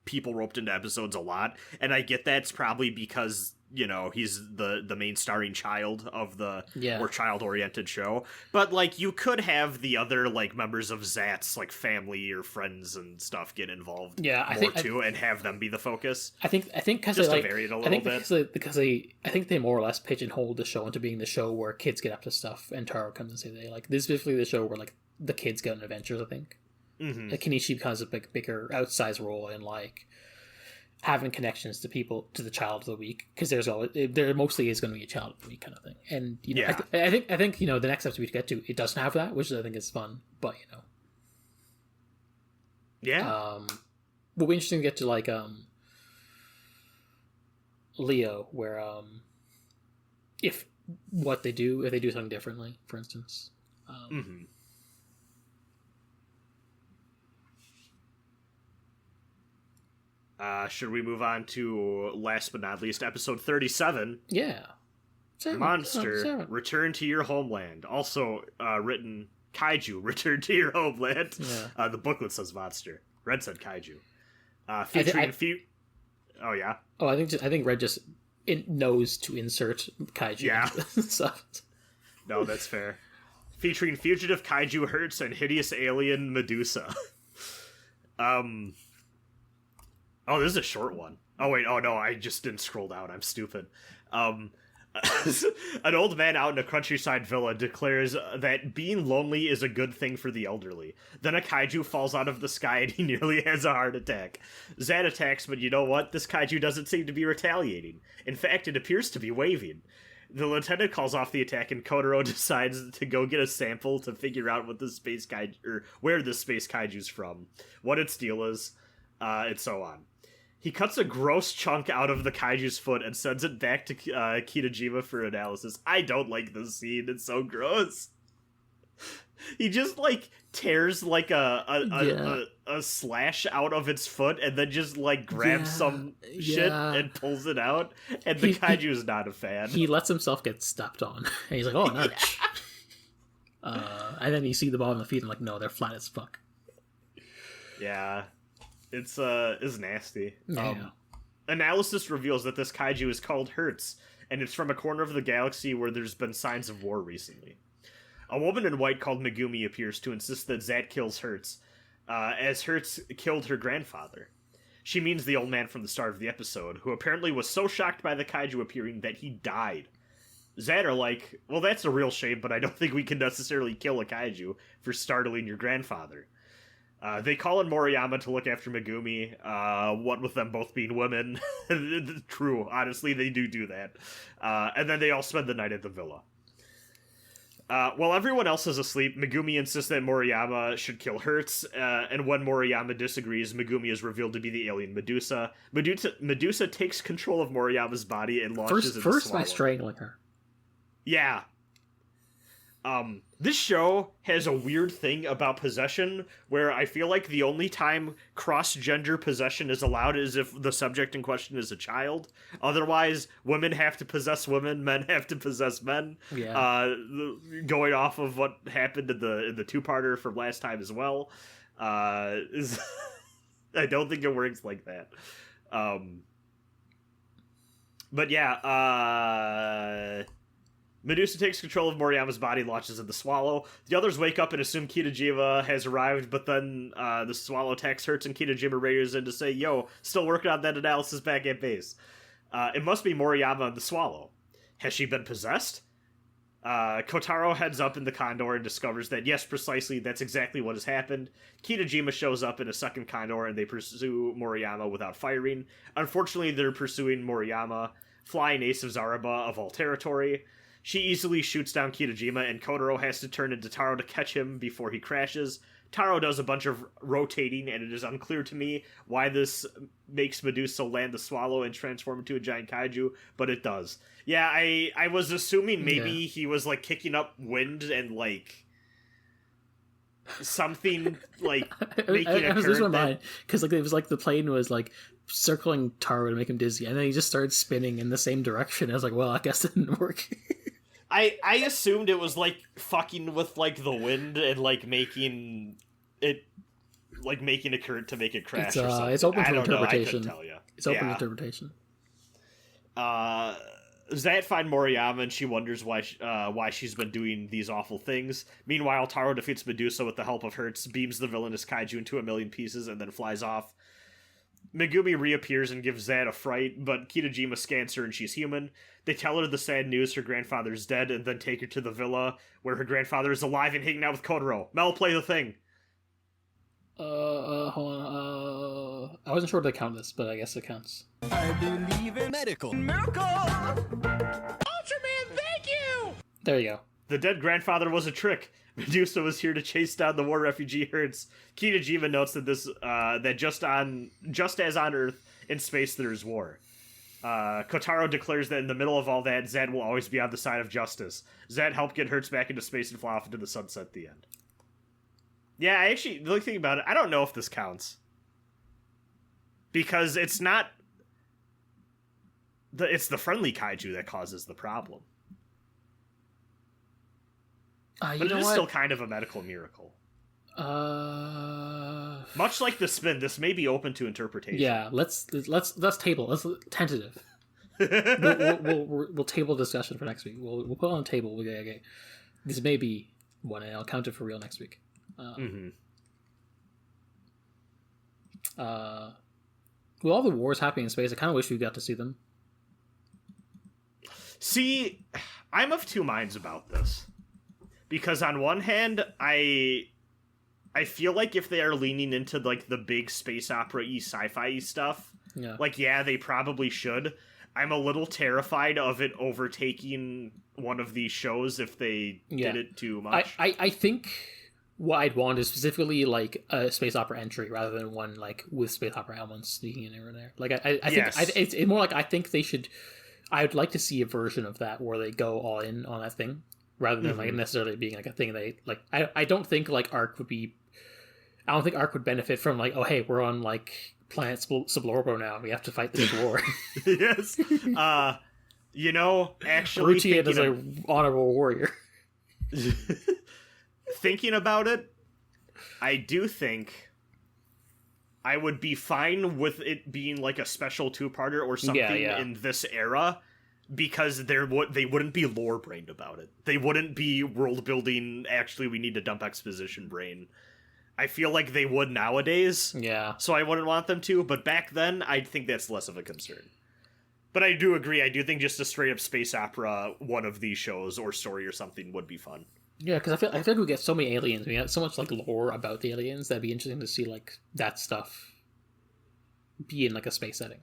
people roped into episodes a lot, and I get that's probably because, you know, he's the main starring child of the more child-oriented show, but, like, you could have the other, like, members of Zat's, like, family or friends and stuff get involved and have them be the focus. I think because just to vary it a little bit. Because they more or less pigeonhole the show into being the show where kids get up to stuff, and Taro comes and say they like, this is specifically the show where, like, the kids get on adventures, I think. Mm-hmm. Like, Kenichi becomes a bigger outsized role in, like, having connections to people, to the child of the week, because there mostly is going to be a child of the week kind of thing. And, you know, I think you know, the next episode we get to, it doesn't have that, which I think is fun, but, you know. Yeah. Will be interesting to get to, like, Leo, where, if they do something differently, for instance. Mm-hmm. Should we move on to, last but not least, episode 37? Yeah. Monster, return to your homeland. Also written, Kaiju, return to your homeland. Yeah. The booklet says monster. Red said Kaiju. Featuring Oh, yeah? Oh, I think Red just knows to insert Kaiju. Yeah. Stuff. No, that's fair. Featuring fugitive Kaiju Hertz and hideous alien Medusa. Oh, this is a short one. Oh, wait. Oh, no. I just didn't scroll down. I'm stupid. An old man out in a countryside villa declares that being lonely is a good thing for the elderly. Then a kaiju falls out of the sky and he nearly has a heart attack. Zad attacks, but you know what? This kaiju doesn't seem to be retaliating. In fact, it appears to be waving. The lieutenant calls off the attack, and Kotaro decides to go get a sample to figure out what the space kaiju, or where the space kaiju's from, what its deal is, and so on. He cuts a gross chunk out of the kaiju's foot and sends it back to Kitajima for analysis. I don't like this scene. It's so gross. He just, like, tears, like, a slash out of its foot and then just, like, grabs some shit and pulls it out. And the kaiju's not a fan. He lets himself get stepped on. And he's like, oh, nice. And then you see the ball on the feet and, like, no, they're flat as fuck. Yeah. It's nasty. Yeah. Analysis reveals that this kaiju is called Hertz, and it's from a corner of the galaxy where there's been signs of war recently. A woman in white called Megumi appears to insist that Zat kills Hertz, as Hertz killed her grandfather. She means the old man from the start of the episode, who apparently was so shocked by the kaiju appearing that he died. Zat are like, well, that's a real shame, but I don't think we can necessarily kill a kaiju for startling your grandfather. They call in Moriyama to look after Megumi, what with them both being women. True, honestly, they do that. And then they all spend the night at the villa. While everyone else is asleep, Megumi insists that Moriyama should kill Hertz, and when Moriyama disagrees, Megumi is revealed to be the alien Medusa. Medusa takes control of Moriyama's body and launches into First Swallow. by strangling her. Yeah. This show has a weird thing about possession where I feel like the only time cross-gender possession is allowed is if the subject in question is a child. Otherwise, women have to possess women, men have to possess men. Yeah. Going off of what happened in the two-parter from last time as well. I don't think it works like that. But yeah, Medusa takes control of Moriyama's body and launches into the Swallow. The others wake up and assume Kitajima has arrived, but then the Swallow attacks Hertz and Kitajima radios in to say, yo, still working on that analysis back at base. It must be Moriyama and the Swallow. Has she been possessed? Kotaro heads up in the Condor and discovers that, yes, precisely, that's exactly what has happened. Kitajima shows up in a second Condor and they pursue Moriyama without firing. Unfortunately, they're pursuing Moriyama, flying ace of Zaraba of all territory. She easily shoots down Kitajima, and Kotaro has to turn into Taro to catch him before he crashes. Taro does a bunch of rotating, and it is unclear to me why this makes Medusa land the swallow and transform into a giant kaiju, but it does. Yeah, I was assuming maybe he was, like, kicking up wind and, like, something, like, making a current. Because, like, it was like the plane was, like, circling Taro to make him dizzy, and then he just started spinning in the same direction. I was like, well, I guess it didn't work. I assumed it was, like, fucking with, like, the wind and, like, making it, like, making a current to make it crash or something. It's open to interpretation. I couldn't tell you. It's open to interpretation. Zat finds Moriyama, and she wonders why she's been doing these awful things. Meanwhile, Taro defeats Medusa with the help of Hertz, beams the villainous kaiju into a million pieces, and then flies off. Megumi reappears and gives Zat a fright, but Kitajima scans her and she's human. They tell her the sad news her grandfather's dead, and then take her to the villa, where her grandfather is alive and hanging out with Kotaro. Mel, play the thing. Hold on. I wasn't sure to count this, but I guess it counts. I believe in medical. Miracle! Ultraman, thank you! There you go. The dead grandfather was a trick. Medusa was here to chase down the war refugee Hertz. Kitajima notes that that just as on Earth, in space there is war. Kotaro declares that in the middle of all that, Zed will always be on the side of justice. Zed helped get Hertz back into space and fly off into the sunset at the end. Yeah, I actually, the thing about it, I don't know if this counts. Because it's not... It's the friendly kaiju that causes the problem. But it is still kind of a medical miracle. Much like the spin, this may be open to interpretation. Yeah, let's table. Let's tentative. we'll table discussion for next week. We'll put it on the table. Okay. This may be one, and I'll count it for real next week. With all the wars happening in space, I kind of wish we got to see them. See, I'm of two minds about this. Because on one hand, I feel like if they are leaning into, like, the big space opera-y, sci-fi-y stuff, they probably should. I'm a little terrified of it overtaking one of these shows if they did it too much. I think what I'd want is specifically, like, a space opera entry rather than one, like, with space opera elements sneaking in here and there. Like, I think it's more like I think they should... I'd like to see a version of that where they go all in on that thing, rather than like necessarily being like a thing they like. I don't think like Arc would be. I don't think Arc would benefit from like, oh hey, we're on like planet Sublorbo now. We have to fight this war. Yes. Actually, Rutia is an honorable warrior. Thinking about it, I do think I would be fine with it being like a special two-parter or something in this era, because they wouldn't be lore-brained about it. They wouldn't be world-building, actually we need to dump exposition brain. I feel like they would nowadays. Yeah. So I wouldn't want them to, but back then, I think that's less of a concern. But I do agree, I do think just a straight-up space opera, one of these shows, or story or something, would be fun. Yeah, because I feel like we get so many aliens. We have so much like lore about the aliens that'd be interesting to see like that stuff be in like a space setting.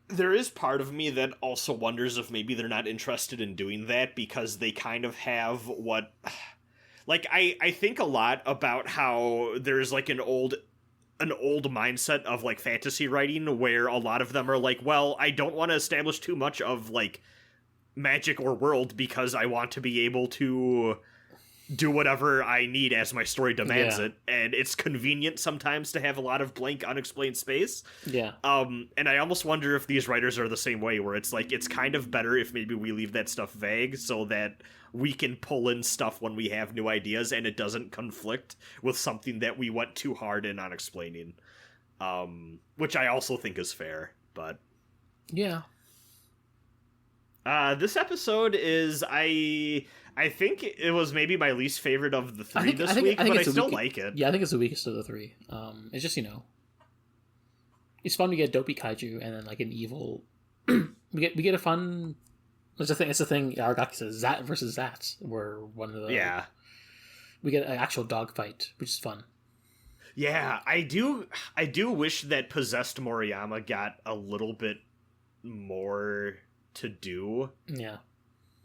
There is part of me that also wonders if maybe they're not interested in doing that because they kind of have what... Like, I think a lot about how there's like an old mindset of like fantasy writing where a lot of them are like, well, I don't want to establish too much of like magic or world because I want to be able to do whatever I need as my story demands it, and it's convenient sometimes to have a lot of blank unexplained space. And I almost wonder if these writers are the same way, where it's like it's kind of better if maybe we leave that stuff vague so that we can pull in stuff when we have new ideas and it doesn't conflict with something that we went too hard in on explaining, which I also think is fair. But this episode is, I think it was maybe my least favorite of the three this week, but I still like it. Yeah, I think it's the weakest of the three. It's just, it's fun to get dopey kaiju and then like an evil. we get a fun. It's the thing. Aragaki says Zat versus Zat, where one of the we get an actual dogfight, which is fun. Yeah, I do wish that possessed Moriyama got a little bit more to do. Yeah.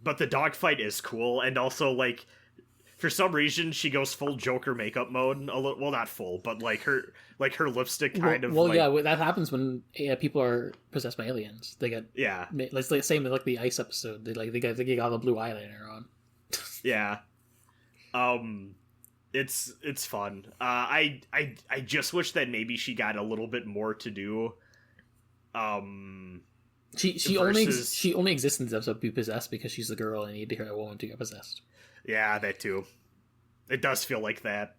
But the dogfight is cool, and also, like, for some reason she goes full Joker makeup mode. Well, not full, but like her lipstick kind of. Well, like, yeah, that happens when people are possessed by aliens. They get Let's like same with like the Ice episode. They get all the blue eyeliner on. Yeah. It's fun. I just wish that maybe she got a little bit more to do. She only exists in this episode to be possessed because she's the girl and you need to hear a woman to get possessed. Yeah, that too. It does feel like that.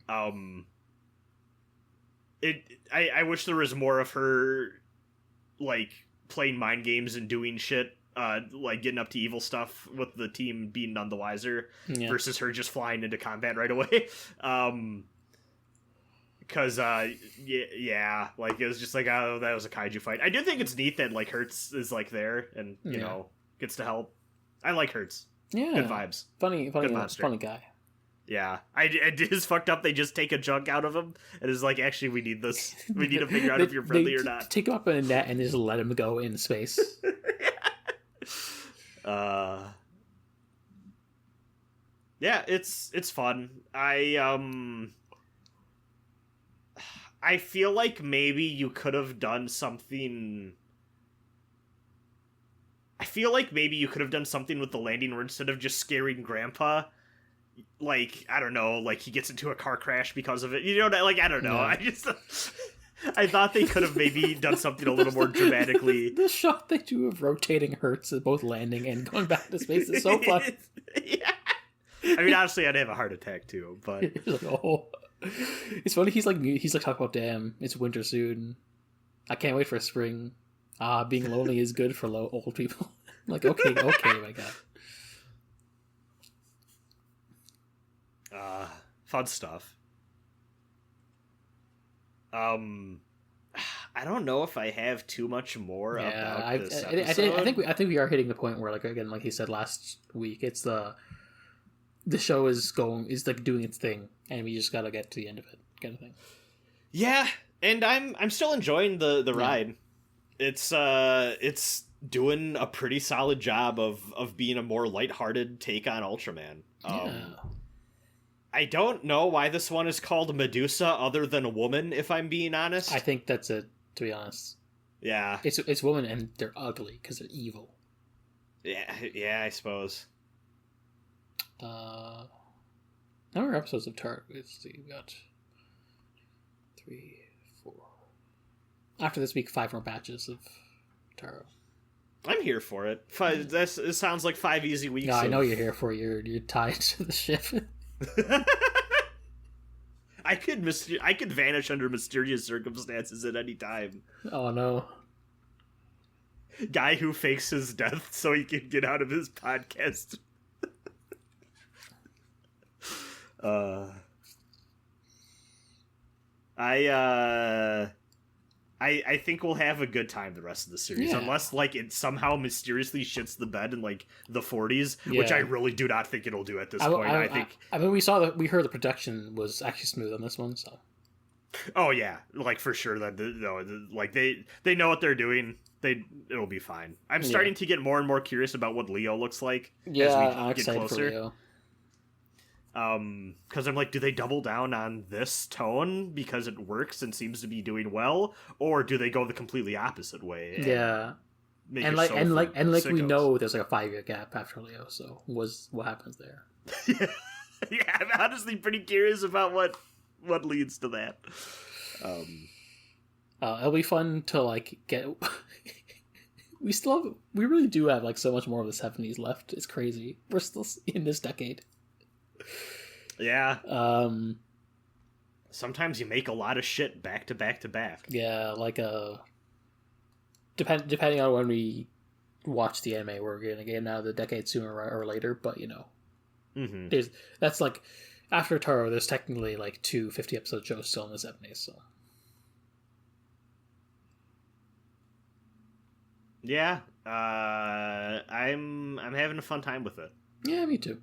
I wish there was more of her, like, playing mind games and doing shit, like getting up to evil stuff with the team being none the wiser, versus her just flying into combat right away. Because, yeah, like, it was just like, oh, that was a kaiju fight. I do think it's neat that, like, Hertz is, like, there and, you know, gets to help. I like Hertz. Yeah. Good vibes. Funny guy. Yeah. It is fucked up. They just take a chunk out of him and it's like, actually, we need this. We need to figure out if you're friendly or not. Take him up in a net and just let him go in space. Yeah, it's fun. I feel like maybe you could have done something. I feel like maybe you could have done something with the landing where instead of just scaring Grandpa, like, I don't know, like he gets into a car crash because of it. You know, like, I don't know. Yeah. I thought they could have maybe done something a little more dramatically. The shot they do of rotating Hertz at both landing and going back to space is so fun. Yeah. I mean, honestly, I'd have a heart attack too, but like, oh. It's funny. He's like talking about, damn, it's winter soon. I can't wait for spring. Being lonely is good for old people. Like, okay, my god. Fun stuff. I don't know if I have too much more about this episode. I think we are hitting the point where, like, again, like he said last week, it's the show is like doing its thing, and we just gotta get to the end of it, kind of thing. Yeah, and I'm still enjoying the ride. It's doing a pretty solid job of being a more lighthearted take on Ultraman. I don't know why this one is called Medusa other than a woman, if I'm being honest. I think that's it, to be honest. Yeah. It's women and they're ugly because they're evil. Yeah, I suppose. Number of episodes of Taro. Let's see, we got 3, 4. After this week, 5 more batches of Taro. I'm here for it. It sounds like 5 easy weeks. Yeah, I know you're here for it. You're tied to the ship. I could vanish under mysterious circumstances at any time. Oh no. Guy who fakes his death so he can get out of his podcast. I think we'll have a good time the rest of the series, unless like it somehow mysteriously shits the bed in like the 40s, which I really do not think it'll do at this point. I mean, we heard the production was actually smooth on this one, so. Oh yeah, like for sure that like they know what they're doing. It'll be fine. I'm starting to get more and more curious about what Leo looks like as we get closer. For Leo. Because I'm like, do they double down on this tone because it works and seems to be doing well, or do they go the completely opposite way? And like we know there's like a 5-year gap after Leo, so what happens there? Yeah, I'm honestly pretty curious about what leads to that. It'll be fun to like get. We really do have like so much more of the 70s left. It's crazy. We're still in this decade. Yeah. Sometimes you make a lot of shit back to back to back. Yeah, like depending on when we watch the anime, we're gonna get out of the decade sooner or later. But you know, that's like after Taro. There's technically like 2 50-episode shows still in the 70s. So yeah, I'm having a fun time with it. Yeah, me too.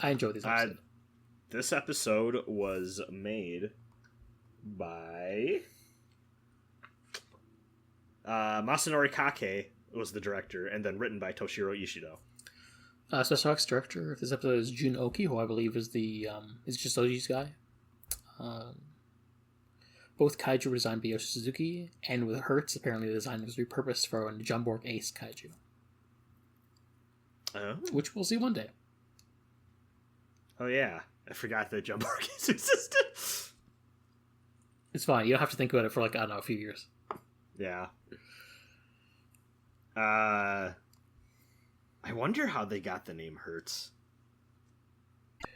I enjoy these episodes. This episode was made by Masanori Kake was the director, and then written by Toshiro Ishido. Special effects director of this episode is Jun Oki, who I believe is is Jisoji's guy. Both kaiju were designed by Yoshi Suzuki, and with Hertz, apparently the design was repurposed for a Jumborg Ace kaiju. Oh. Which we'll see one day. Oh yeah, I forgot that Jumborg Ace existed. It's fine. You don't have to think about it for like, I don't know, a few years. Yeah. I wonder how they got the name Hertz.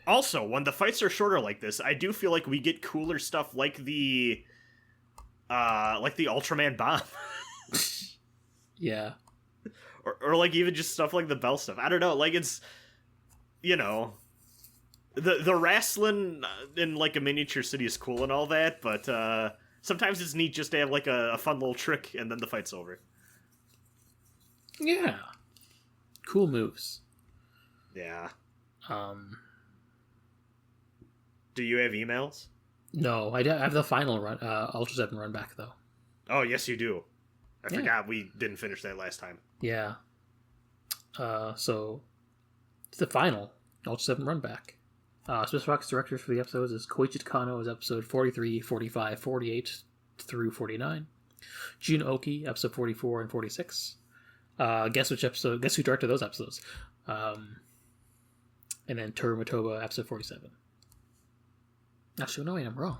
Also, when the fights are shorter like this, I do feel like we get cooler stuff like the Ultraman bomb. Yeah. Or like even just stuff like the bell stuff. I don't know, like it's, you know, the wrestling in like a miniature city is cool and all that, but sometimes it's neat just to have like a fun little trick and then the fight's over. Yeah. Cool moves. Yeah. Do you have emails? No, I have the final run, Ultraseven run back though. Oh, yes you do. I forgot we didn't finish that last time. Yeah. So it's the final Ultraseven run back. Special effects director for the episodes is Koichi Takano, is episode 43, 45, 48 through 49. Jun Oki, episode 44 and 46. Guess who directed those episodes? And then Toru Motoba, episode 47. Actually, no, wait, I'm wrong.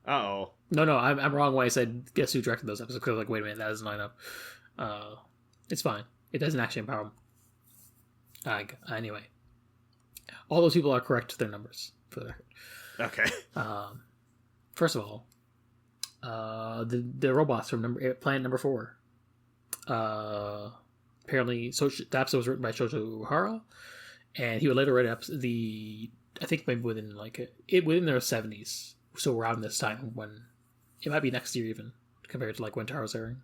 Uh-oh. No, I'm wrong when I said guess who directed those episodes, because I was like, wait a minute, that doesn't line up. It's fine. It doesn't actually empower them. Anyway. All those people are correct to their numbers, for the record. Okay. First of all, the robots from Planet number 4. Apparently, the episode was written by Shojo Uhara, and he would later write I think maybe within their 70s, so around this time, when it might be next year even, compared to like when Taro's airing.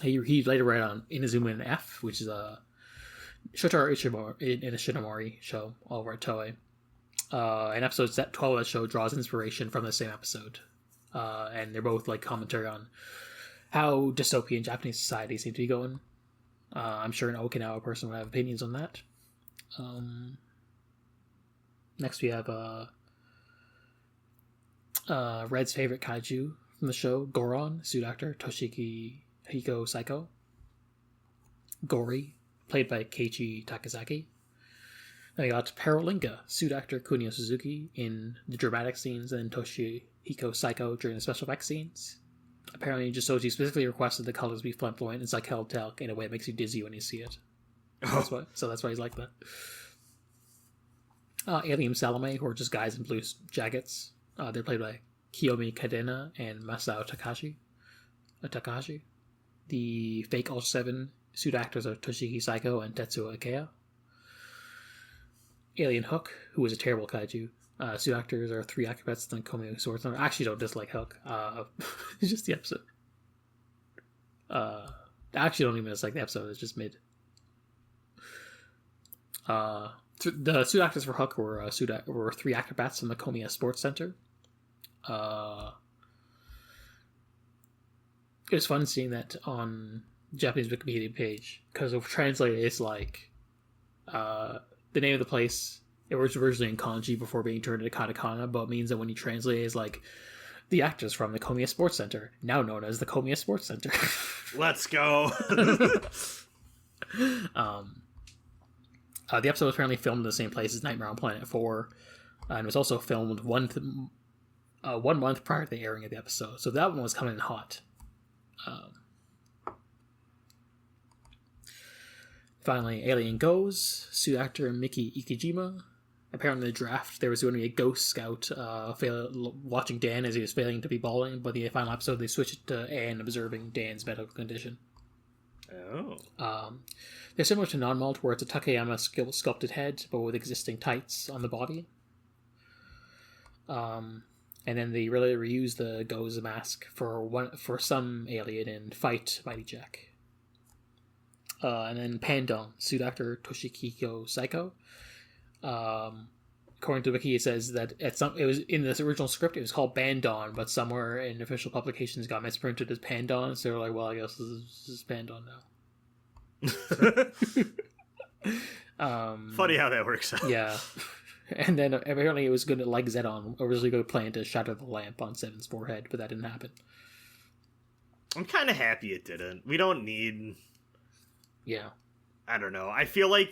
He later wrote on Inazuma and F, which is a Shotaro Ishimori in a Shinomori show over at Toei. And episode 12 of that show draws inspiration from the same episode, and they're both like commentary on how dystopian Japanese society seems to be going. I'm sure an Okinawa person would have opinions on that. Next we have Red's favorite kaiju from the show, Goron, suit actor Toshiki Hiko Saiko. Gori, played by Keiichi Takazaki. Then we got Paralinga, suit actor Kunio Suzuki in the dramatic scenes, and Toshihiko Saiko during the special effects scenes. Apparently, Jisoji specifically requested the colors be flamboyant and psychedelic in a way that makes you dizzy when you see it. That's why he's like that. Alien Salome, who are just guys in blue jackets. They're played by Kiyomi Kadena and Masao Takahashi. The fake Ultraseven suit actors are Toshiki Saiko and Tetsuo Ikea. Alien Hook, who is a terrible kaiju. Suit actors are 3 acrobats and Komio Swords. I actually don't dislike Hook. It's just the episode. I actually don't even dislike the episode. It's just mid. The suit actors for Hook were 3 acrobats from the Komiya Sports Center. It was fun seeing that on the Japanese Wikipedia page, because if translated, it's like the name of the place. It was originally in kanji before being turned into katakana, but it means that when you translate it, it's like the actors from the Komiya Sports Center, now known as the Komiya Sports Center. Let's go. The episode was apparently filmed in the same place as Nightmare on Planet 4, and was also filmed 1 month prior to the airing of the episode, so that one was coming in hot. Finally, Alien Goes, suit actor Miki Ikijima. Apparently in the draft, there was going to be a ghost scout watching Dan as he was failing to be balling, but in the final episode they switched it to Anne observing Dan's medical condition. Oh. They're similar to Non-Malt, where it's a Takayama sculpted head, but with existing tights on the body. And then they really reuse the Goes mask for some alien in Fight Mighty Jack. And then Pandong, suit actor Toshihiko Saiko. According to Wiki, it says that it was in this original script, it was called Bandon, but somewhere in official publications got misprinted as Pandon, so they're like, well, I guess this is Pandon now. Funny how that works out. Yeah. And then apparently it was going to, like Zedon, originally going to plan to shatter the lamp on Seven's forehead, but that didn't happen. I'm kind of happy it didn't. We don't need... Yeah. I don't know. I feel like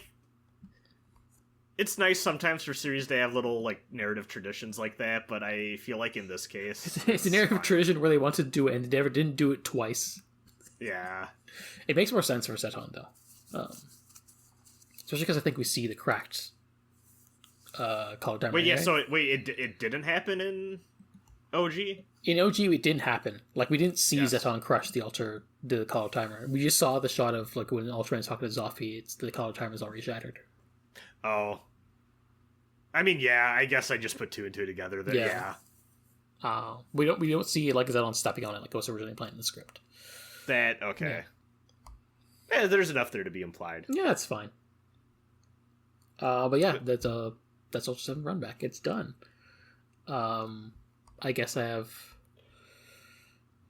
it's nice sometimes for series to have little, like, narrative traditions like that, but I feel like in this case... It's a narrative tradition where they wanted to do it and they never didn't do it twice. Yeah. It makes more sense for Zeton, though. Especially because I think we see the cracked color timer. Wait, yeah, so it didn't happen in OG? In OG, it didn't happen. Like, we didn't see Yes. Zeton crush the color timer. We just saw the shot of, like, when Ultraman's talking to Zoffy, the color timer's already shattered. Oh. I mean, yeah, I guess I just put two and two together. That, yeah. We don't see, like, Zeton stepping on it like it was originally planned in the script. That, okay. Yeah, there's enough there to be implied. Yeah, it's fine. But yeah, that's Ultraseven runback. It's done. I guess I have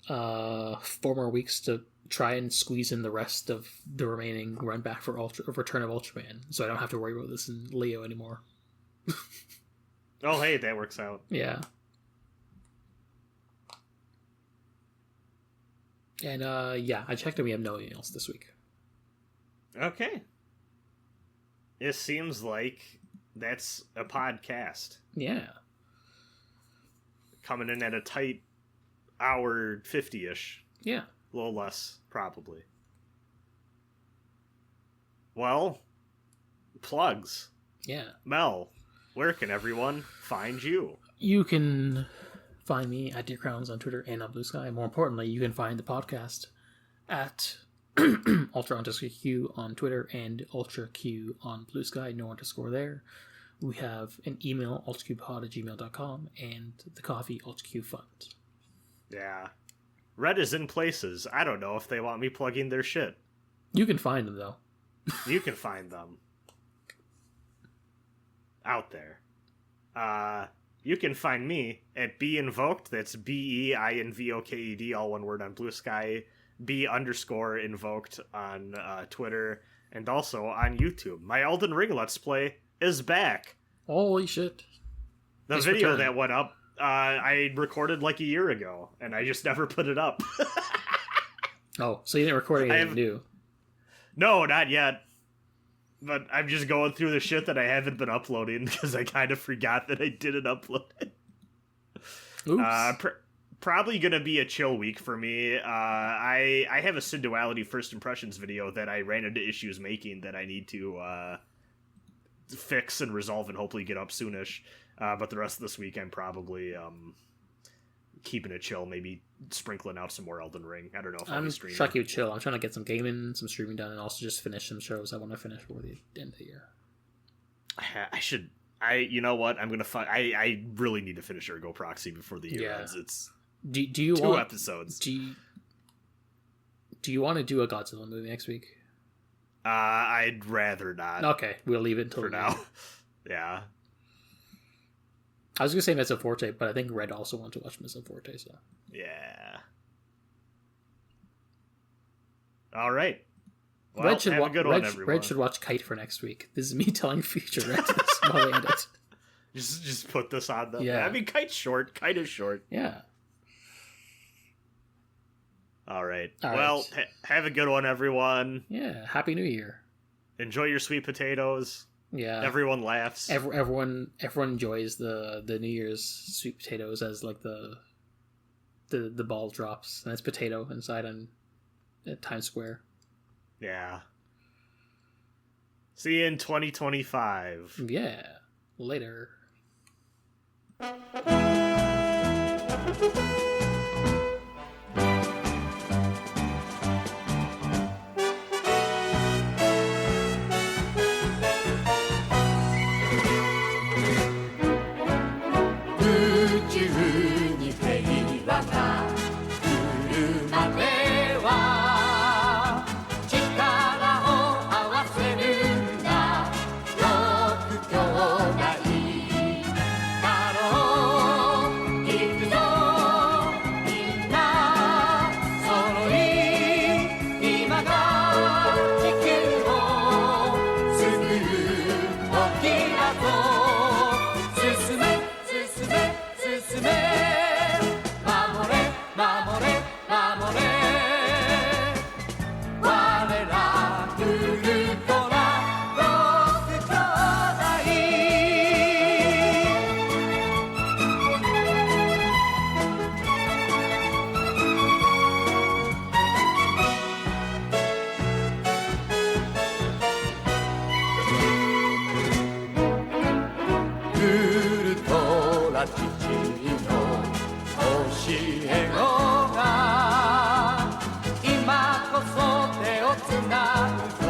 4 more weeks to try and squeeze in the rest of the remaining runback for Return of Ultraman, so I don't have to worry about this in Leo anymore. Oh, hey, that works out. Yeah. And yeah, I checked and we have no emails this week. Okay. It seems like that's a podcast. Yeah. Coming in at a tight hour 50-ish. Yeah. A little less, probably. Well, plugs. Yeah. Mel, where can everyone find you? You can find me at Dear Crowns on Twitter and on Blue Sky. More importantly, you can find the podcast at Ultra_Q on Twitter and UltraQ on Blue Sky. No underscore there. We have an email, ultraqpod@gmail.com, and the coffee, UltraQ Fund. Yeah. Red is in places. I don't know if they want me plugging their shit. You can find them, though. You can find them out there. You can find me at BeInvoked. That's BEINVOKED, all one word on Blue Sky. B_invoked on Twitter, and also on YouTube. My Elden Ring Let's Play is back. Holy shit. The Nice video return. that went up, I recorded like a year ago, and I just never put it up. Oh, so you didn't record anything new? No, not yet. But I'm just going through the shit that I haven't been uploading because I kind of forgot that I didn't upload it. Oops. Probably gonna be a chill week for me. I have a Synduality First Impressions video that I ran into issues making that I need to fix and resolve and hopefully get up soonish. But the rest of this week I'm probably keeping it chill, maybe sprinkling out some more Elden Ring. I don't know if I'll be streaming. Trying to keep chill. I'm trying to get some gaming, some streaming done, and also just finish some shows I want to finish before the end of the year. You know what? I'm gonna I really need to finish Ergo Proxy before the year ends. It's do you 2 episodes. Do you want to do a Godzilla movie next week? I'd rather not. Okay, we'll leave it until for now. Yeah. I was gonna say Mezzo Forte, but I think Red also wants to watch Mezzo Forte, so Yeah. All right. Well, Red should have a good one, everyone. Red should watch Kite for next week. This is me telling future Red to smell it. Just put this on them. Yeah. I mean, Kite's short. Kite is short. Yeah. All right. All well, right. Have a good one, everyone. Yeah. Happy New Year. Enjoy your sweet potatoes. Yeah. Everyone laughs. Everyone enjoys the New Year's sweet potatoes as like the ball drops and it's potato inside on at Times Square. Yeah. See you in 2025. Yeah. Later. 父の教え子が今こそ手をつなぐ